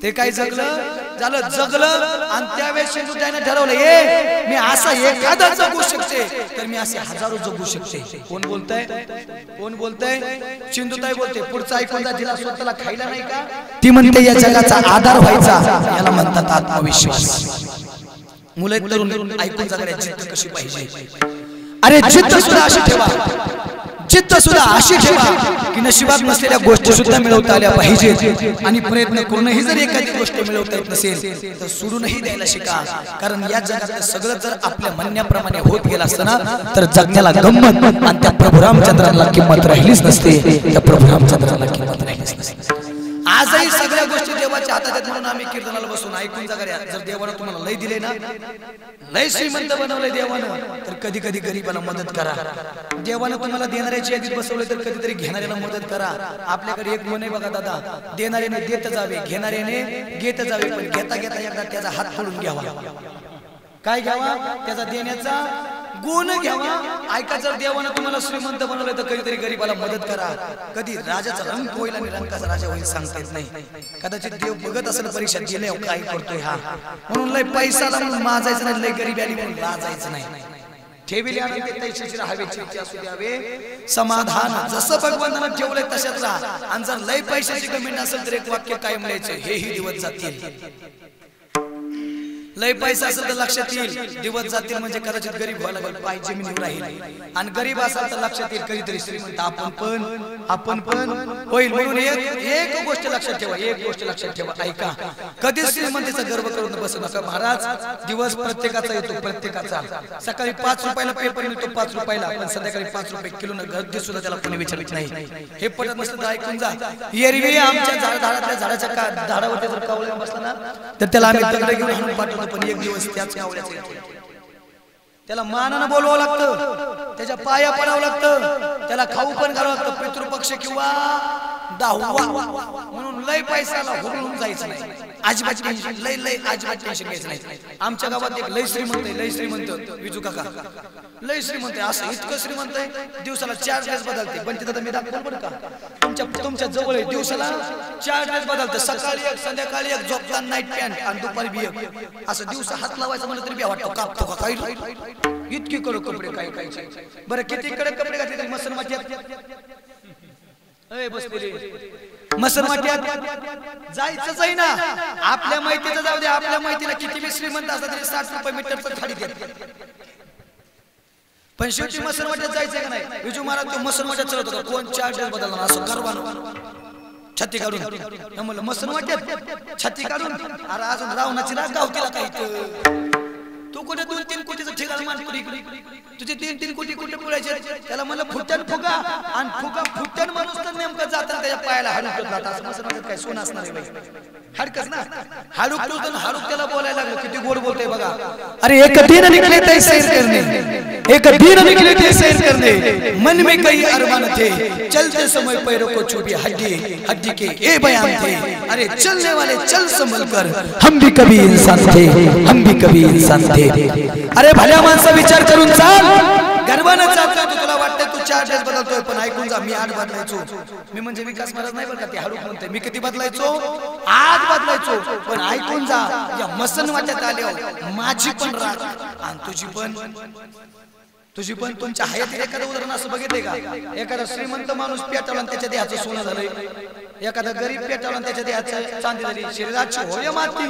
ते काय जगलं झालं, जगलं. आणि त्यावेळेस सिंधुताईनं ठरवलं, मी असा एखादा जगू शकते तर मी असे हजारो जगू शकते. कोण बोलतंय? कोण बोलतंय? सिंधुताई बोलते. पुढचं ऐकून जा. तिला स्वतःला खायला नाही का? ती म्हणते या जगाचा आधार व्हायचा, याला म्हणतात आत्मविश्वास. मुलं तरुण ऐकून जाणाऱ्या जिद्द कशी पाहिजे? अरे जिद्द सुद्धा अशी ठेवा, जिद्द सुद्धा अशी ठेवा की नशिबात नसलेल्या गोष्टी सुद्धा मिळवता आल्या पाहिजेत. आणि प्रयत्न करूनही जर एखादी गोष्ट मिळवता येत नसेल तर सोडूनही द्यायला शिका. कारण या जगात सगळं जर आपल्या म्हणण्याप्रमाणे होत गेलं असतं ना, तर जगण्याला गंमत आणि त्या प्रभू रामचंद्राला किंमत राहिलीच नसते. त्या प्रभू रामचंद्राला किंमत राहिलीच नसते. आजही सगळ्या गोष्टी देवाच्या हातात आहेत म्हणून आम्ही कीर्तनाला बसून ऐकून जागा. जर देवानं तुम्हाला लय दिले ना, लय श्रीमंत बनवलंय देवानं, तर कधी कधी गरीबाला मदत करा. देवानं तुम्हाला देणाऱ्याची यादीत बसवलंय तर कधीतरी घेणाऱ्याला मदत करा. आपल्याकडे एक म्हण आहे बघा दादा, देणाऱ्याने देत जावे, घेणाऱ्याने घेत जावे. पण घेता घेता एकदा त्याचा हात पडून घ्यावा. काय घ्यावा? त्याचा देण्याचा गुण घ्यावा. ऐका, जर देवानं तुम्हाला श्रीमंत बनवलं तर कधीतरी गरीबाला मदत करा. कधी राजाचा रंग होईल आणि रंगाचा राजा होईल सांगता येत नाही. कदाचित देव बघत असेल परीक्षा गेले काय करतोय हा, म्हणून लय पैसाला म्हणून माजायचं नाही, लय गरीब आली म्हणून लाजायचं नाही. ठेविले आनंद तैशीची राहावेची इच्छा असू द्यावे समाधान. जसं भगवंतानं ठेवलंय तशाच राहा. आणि जर लय पैशाची कमी नसेल तर एक वाक्य कायम लिहायचं, हेही दिवस जातील. लय पैसा असेल तर लक्षात येईल, दिवस जातील म्हणजे कदाचित गरीब व्हायला लागेल, पाय जमिनीवर राहील. आणि गरीब असेल तर लक्षात येईल कधीतरी श्रीमंत आपण पण होईल. म्हणून एक गोष्ट लक्षात ठेवा, एक गोष्ट लक्षात ठेवा. ऐका, कधीच श्रीमंतीचा गर्व करून बसू नका महाराज. दिवस प्रत्येकाचा येतो, प्रत्येकाचा. सकाळी 5 रुपयाला पेपर मिळतो, 5 रुपयाला, पण संध्याकाळी 5 रुपये किलोनं गर्दी सुद्धा त्याला कोणी विचारत नाही. हे पटत नसतं तर ऐकून जा. एरवी आमच्या झाडाच्या झाडावरती जर कावळा बसला ना, तर त्याला आम्ही दगड घेऊन आणून पाठवतो. पण एक दिवस त्याच कावळ्याचा येतो, त्याला मानानं बोलवावं लागतं, त्याच्या पाया पडावं लागतं, त्याला खाऊ पण घालावं लागतं. पितृपक्ष किंवा 10वा म्हणून लय पैशाला हुरळून जायचं नाही. अजिबात टेन्शन, लय अजिबात टेन्शन घ्यायचं नाही. आमच्या गावात एक लय श्रीमंत विजू काका, लय श्रीमंत आहे. असं इतकं श्रीमंत आहे, दिवसाला 4 ड्रेस बदलते. पण तिथं मी दाखवतो बरं का, तुमच्या जवळ आहे, दिवसाला 4 ड्रेस बदलते. सकाळी एक, संध्याकाळी एक, झोपताना नाईट पॅन्ट आणि दुपारी बी एक. असं दिवसा हात लावायचं म्हणलं तरी बी वाटतं कापतो का काही. इतकी कडक कपडे काय काय. बरं किती कडक कपडे घातले तरी मसन वाट्यात मसन वाट्यात जायचंच आहे ना. आपल्या माहितीचं जाऊ दे, आपल्या माहितीला किती बी श्रीमंत असला तरी 60 रुपये मीटरचं थाळी देतात. पण शेवटी मसन वाट्यात जायचंय का नाही? विजू महाराज तो मसन वाट्यात चलत होता, कोण 4 ड्रेस बदलला असं गर्वानं छाती काढून. म्हणलं मसन वाट्यात छाती काढून, अरे अजून रावणाची राग गावतीला काही तू कुठे 2-3 कोटीचं ठिकाण मानपुरी तुझे 3-3 कोटी कुठे पुरायचे त्याला म्हणलं फुटन फुगा आणि फुगा फुटन माणूस तर नेमकं जातात त्याच्या पायाला हाडूक जातात असं म्हणत काय सोन असणार आहे बाई हाडकच ना हाडूक तो हाडूक त्याला बोलायला लागलं किती गोड बोलतोय बगा अरे एक दिन निकले थे सैर करने एक दिन निकले थे सैर करने मन में कई अरमान थे चलते समय पैरों को छू हड्डी हड्डी के ये बयान थे अरे चलने वाले चल संभल कर हम भी कभी इंसान थे हम भी कभी इंसान थे अरे भल्या माणसा विचार करून चाल गर्वानं चालतोय तू तुला वाटतंय तू 4 ड्रेस बदलतोय पण ऐकून जा मी 8 बदलायचो मी म्हणजे विकास महाराज नाही बरं का ते हाडूक म्हणते मी किती बदलायचो 8 बदलायचो पण ऐकून जा या मसन वाटत आल्यावर माझी पण राख आणि तुझी पण तुमच्या हयातीत एखादं उदाहरण असं बघितलंय का एखादा श्रीमंत माणूस पेटावला आणि त्याच्या देहाचं सोनं झालंय एखादा गरीब पेटावला आणि त्याच्या देहाचं चांदी झाली शरीराची होय माती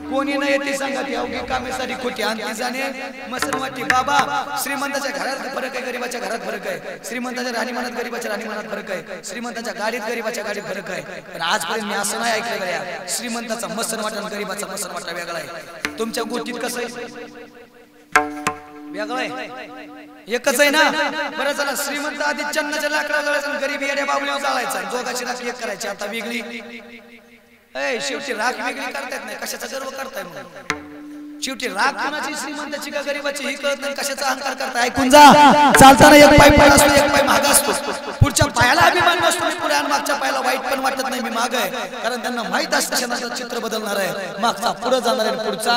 कोणी नाही येते सांगत अवघी कामेसाठी खोटी आणती जाणे मसन वाटते बाबा श्रीमंताच्या घरात फरक आहे गरीबाच्या घरात फरक आहे श्रीमंताच्या राहणीमानात गरीबाच्या राहणीमानात फरक आहे श्रीमंताच्या गाडीत गरीबाच्या गाडीत फरक आहे पण आजपर्यंत मी असं नाही ऐकलं गया श्रीमंताचा मसन वाटा आणि गरीबाचा मसन वाटा वेगळा आहे तुमच्या गोष्टीत कसं आहे वेगळं आहे एकच आहे ना बरं चला श्रीमंत आधी चन्नाच्या लाकडा जळायचा आणि गरीब येड्या बाबळीवर जाळायचा जोगाची राख एक करायची आता वेगळी शेवटी राख वेगळी करतायत नाही कशाचा गर्व करताय म्हणून शेवटी राख कोणाची श्रीमंताची का गरीबाची ही कळत नाही कशाचा अहंकार करता ऐकून जा चालताना एक पाय पुढे असतो एक पाय मागे असतो पुढच्या पायाला अभिमान नसतो मी पुढे आणि मागच्या पायाला वाईट पण वाटत नाही मी मागे आहे कारण त्यांना माहित असतं क्षणाचं चित्र बदलणार आहे मागचा पुढे जाणार आहे पुढचा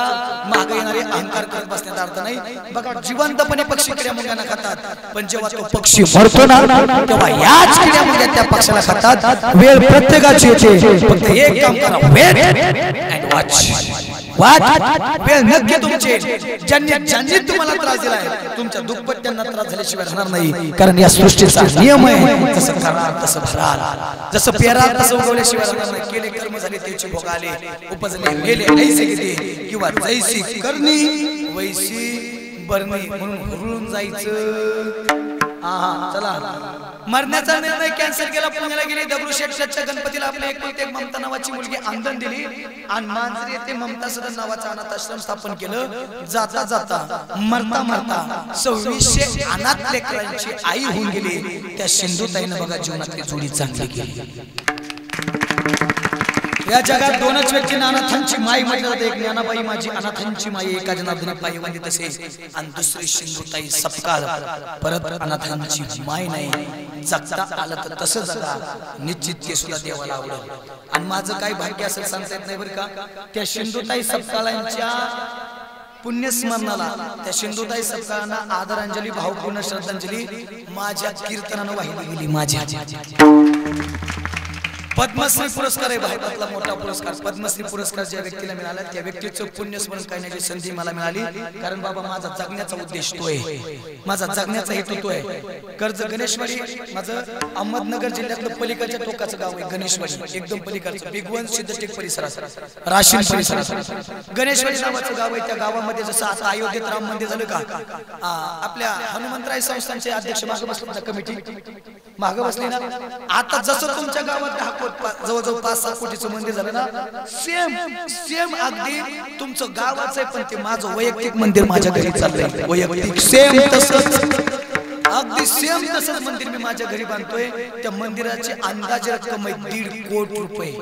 मागे येणारे अहंकार करत बसण्याचा अर्थ नाही बघा जिवंतपणे पक्षी किड्या मुंग्यांना खातात पण जेव्हा तो पक्षी मरतो ना तेव्हा याच किड्या मुंग्या त्या पक्षाला खातात वेळ प्रत्येकाची येते फक्त एक काम करा वेट अँड वॉच वेळ नक्की तुमचे ज्यांनी तुम्हाला त्रास दिलाय तुमच्या दुप्पट त्यांना त्रास झाल्याशिवाय राहणार नाही कारण या सृष्टीचा नियम आहे तसं करा तसं भराल जसं पेराल तसं उगवल्याशिवाय राहणार नाही केले कर्म झाले त्याचे भोग आले उपजले गेले ऐसे गेले किंवा जैसी करणी वैसी बरणी म्हणून हुरळून जायचं चला मरण्याचा निर्णय कॅन्सल केला पुण्याला गेली दगडूशेठच्या गणपतीला आपल्या एक ममता नावाची मुलगी आंदण दिली आणि मांजरी येथे ममता सदन नावाचं अनाथ आश्रम स्थापन केलं जाता जाता मरता मरता 2600 अनाथ लेकरांची आई होऊन गेली त्या सिंधुताईनं बघा जीवनातली जोडी चांगली केली या जगात दोनच व्यक्ती अनाथांची माई म्हटलं जाते एक ज्ञानाबाई माझी अनाथांची माई एका जनार्दन पायी वंदित असे आणि दुसरी सिंधुताई सपकाळ परत अनाथांची माई नाही जगता आलं तर तसं जगा निश्चित ते सुद्धा देवाला आवडेल आणि माझं काय भाग्य असेल सांगता येत नाही बरं का त्या सिंधुताई सपकाळांच्या पुण्यस्मरणाला त्या सिंधुताई सपकाळांना आदरांजली भावपूर्ण श्रद्धांजली माझ्या कीर्तनानं वाहिली गेली माझ्या पद्मश्री पुरस्कार आहे भारतातला मोठा पुरस्कार पद्मश्री पुरस्कार ज्या व्यक्तीला मिळाला त्या व्यक्तीचं पुण्यस्मरण करण्याची संधी मला मिळाली कारण बाबा माझा जगण्याचा उद्देश तो आहे माझा जगण्याचा हेतू तो आहे कर्ज गणेशवाडी माझं अहमदनगर जिल्ह्यातलं पलीकडच्या टोकाचं गाव आहे गणेशवाडी एकदम पलीकडचं बिगवन सिद्धटेक परिसरात राशीन परिसरात गणेशवाडी नावाचं गाव आहे त्या गावामध्ये जसं आता अयोध्येत राम मंदिर झालं का आपल्या हनुमंतराय संस्थांचे अध्यक्ष मागे बसले कमिटी मागे बसले ना आता जसं तुमच्या गावात जवळजवळ 5-6 कोटीचं मंदिर झालं ना सेम अगदी तुमचं गावाच आहे पण ते माझं वैयक्तिक मंदिर माझ्या घरी चाललंय वैयक्तिक सेम तसंच मंदिर मी माझ्या घरी बांधतोय त्या मंदिराची अंदाजे रक्कम आहे 1.5 कोटी रुपये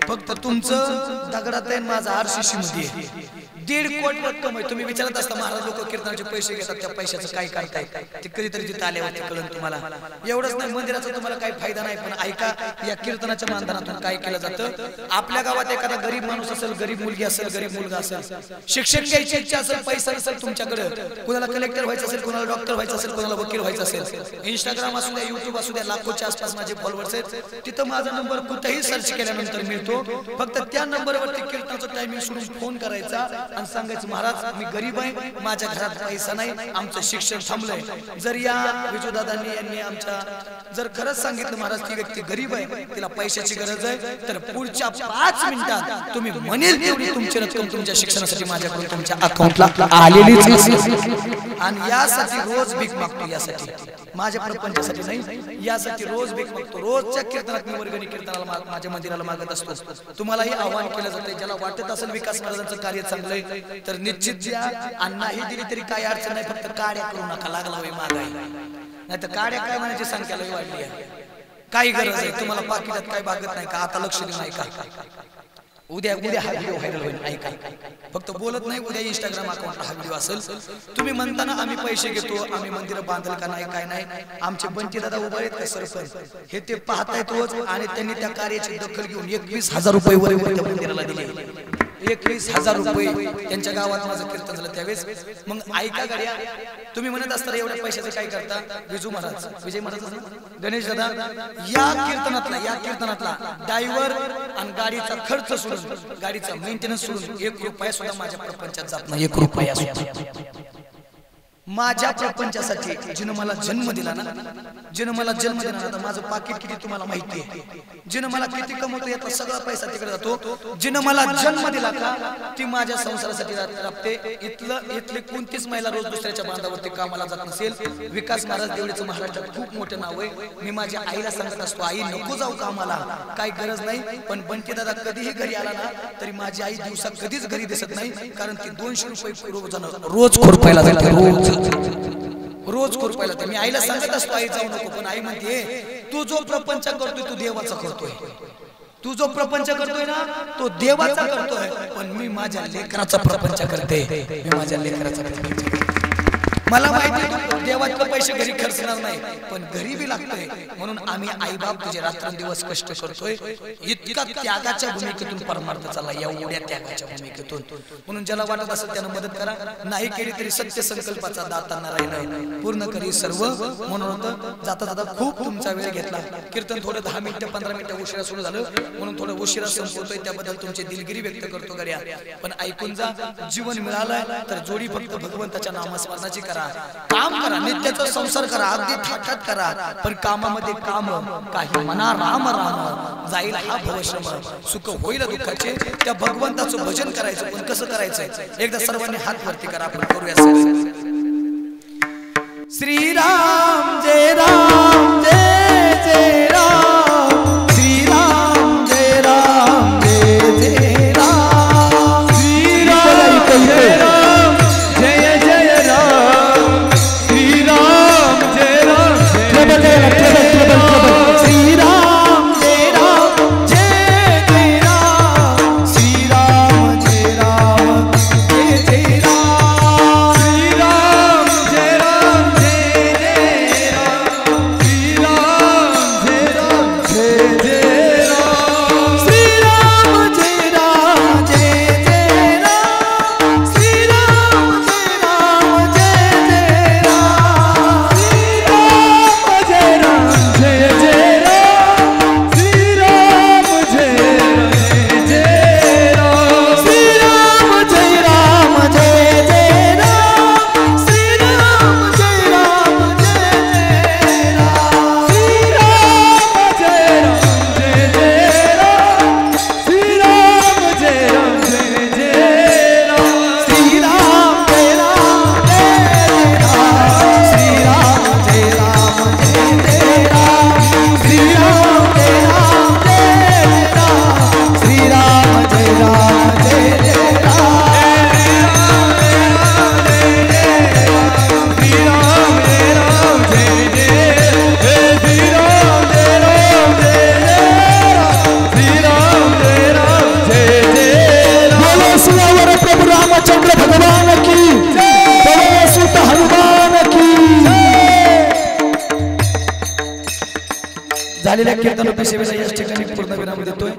फक्त तुमचं दगडात आहे माझा आरसीसी मध्ये 1.5 कोटी रक्कम आहे तुम्ही विचारत असता महाराज लोक कीर्तनाचे पैसे घेतात त्या पैशाचं काय करताय ते कधीतरी तिथे आल्यावरती कळलं तुम्हाला एवढंच नाही मंदिराचा तुम्हाला काही फायदा नाही पण ऐका या कीर्तनाच्या मानधनातून काय केलं जातं आपल्या गावात एखादा गरीब माणूस असेल गरीब मुलगी असेल गरीब मुलगा असेल शिक्षण घ्यायची इच्छा असेल पैसा नसेल तुमच्याकडे कुणाला कलेक्टर व्हायचं असेल कुणाला डॉक्टर व्हायचं असेल कुणाला वकील व्हायचं असेल इंस्टाग्राम असू द्या युट्यूब असू द्या लाखोच्या आसपास माझे फॉलोअर्स आहेत तिथं माझा नंबर कुठेही सर्च केल्यानंतर मिळतो फक्त त्या नंबरवरती कीर्तनाचं टायमिंग सोडून फोन करायचा आणि सांगायचं महाराज मी गरीब आहे माझ्या घरात पैसा नाही आमचं शिक्षण थांबलंय जर या विजूदादांनी यांनी आमच्या जर खरंच सांगितलं महाराज ती व्यक्ती गरीब आहे तिला पैशाची गरज आहे तर पुढच्या 5 मिनिटात तुम्ही म्हणेल तेवढी तुमची रक्कम तुमच्या शिक्षणासाठी माझ्याकडून तुमच्या अकाउंटला आलेलीच आणि यासाठी रोज भीक मागतो, यासाठी माझ्या प्रपंचासाठी नाही, यासाठी रोज भीक मागतो. रोजच्या कीर्तनात मी वर्गणी कीर्तनाला माझ्या मंदिराला मागत असतो. तुम्हालाही आव्हान केलं जाते, ज्याला वाटत असेल विकास महाराजांचं कार्य चांगलंय तर निश्चित द्या. अन्नाही दिली तरी काही अडचण नाही, फक्त काड्या करू नका, लागला होई महागाई. नाही तर काड्या काय म्हणायची संख्या लई वाढली आहे. काही गरज आहे तुम्हाला, पाकिटात काय बागत नाही का? आता लक्ष देऊ नाही का? उद्या हा व्हिडिओ व्हायरल होईल, ऐका. फक्त बोलत नाही, उद्या इंस्टाग्राम अकाउंटला हा व्हिडिओ असेल. तुम्ही म्हणताना आम्ही पैसे घेतो, आम्ही मंदिर बांधल का नाही, काय नाही. आमचे बंटी दादा उभे आहेत का सरपंच, हे ते पाहतायत रोज, आणि त्यांनी त्या कार्याची दखल घेऊन 21,000 रुपये वर त्या मंदिराला दिले. 21,000 रुपये त्यांच्या गावात माझं कीर्तन झालं त्यावेळेस. मग ऐका गाड्या, तुम्ही म्हणत असता एवढ्या पैशाचं काय करता? विजू महाराज, विजय महाराज, गणेश दादा, या कीर्तनातला ड्रायव्हर आणि गाडीचा खर्च सोडून, गाडीचा मेंटेनन्स सोडून 1 रुपया सुद्धा माझ्या प्रपंचात जात नाही. 1 रुपया सुद्धा माझ्या प्रपंचासाठी जिनं मला जन्म दिला ना, जिनं मला जन्म दिला ना, माझं पाकिट किती तुम्हाला माहिती आहे. जिनं मला किती कमवतो याचा सगळा पैसा तिकडे जातो. जिनं मला जन्म दिला का ती माझ्या संसारासाठी राबते. इथली कोणतीच महिला रोज दुसऱ्याच्या बांधावरती कामाला जात नसेल. विकास महाराज देवळीचं महाराष्ट्रात खूप मोठं नाव आहे. मी माझ्या आईला सांगत असतो, आई नको जाऊ कामाला, काही गरज नाही. पण बंटी दादा कधीही घरी आला ना तरी माझी आई दिवसा कधीच घरी दिसत नाही, कारण ती 200 रुपये रोज खुरपायला जाते. रोज खुरपायला जाते. मी आईला सांगत असतो, आई जाऊ नको, पण आई म्हणते तू जो प्रपंच करतोय तो देवाचा करतोय. तू जो प्रपंच करतोय ना तो देवाचा करतोय, पण मी माझ्या लेकराचा प्रपंच करते. मी माझ्या लेकराचा प्रपंच करते. मला माहिती देवाचे पैसे घरी खर्चणार नाही, पण गरीबी लागतोय. म्हणून आम्ही आई बाप तुझे रात्रंदिवस कष्ट करतोय. इतका त्यागाच्या भूमिकेतून परमार्थ चालला, एवढ्या त्यागाच्या भूमिकेतून. म्हणून ज्याला वाटत असेल त्यानं मदत करा. नाही केली तरी सत्य संकल्पाचा दातांना राहिलं पूर्ण करी सर्व. म्हणून होतं जाता जाता खूप तुमचा वेळ घेतला. कीर्तन थोडं 10 मिनिटं 15 मिनिटं उशिरा सुरू झालं, म्हणून थोडं उशिरा संपवतोय. त्याबद्दल तुमची दिलगिरी व्यक्त करतो गड्या. पण ऐकून जा, जीवन मिळालंय तर जोडी फक्त भगवंताच्या नामस्मरणाची करा. काम करा, नित्याचा संसार करा, अगदी थाटात करा, पण कामामध्ये काम काही मना राम राम जाईल हा भवश्रम. सुख होईल दुःखाचे, त्या भगवंताचं भजन करायचं. पण कसं करायचं? एकदा सर्वांनी हात वरती करा, आपण करूया. श्रीराम जय राम जय जय राम, श्रीराम जय राम जय जय राम, श्रीराम जय राम जय जय राम, श्रीराम जय राम जय जय राम, श्रीराम जय राम जय जय राम, श्रीराम जय राम जय जय राम, श्रीराम जय राम जय जय राम, श्रीराम जय राम जय जय राम, श्रीराम जय राम जय जय राम, श्रीराम जय राम जय जय राम, श्रीराम जय राम जय जय राम, श्रीराम जय जय जय राम, श्रीराम जय राम जय जय राम, श्रीराम जय राम जय जय राम, श्रीराम जय राम जय जय राम, श्रीराम जय राम जय जय राम, श्रीराम जय राम जय जय राम, श्रीराम जय राम जय जय राम, श्रीराम जय राम जय जय राम, श्रीराम जय राम जय जय राम, बोलो सियावर प्रभु रामचंद्र भगवान की जय, सुत हनुमान की झालेल्या कीर्तन सेवेला याच ठिकाणी पूर्ण विराम देतोय.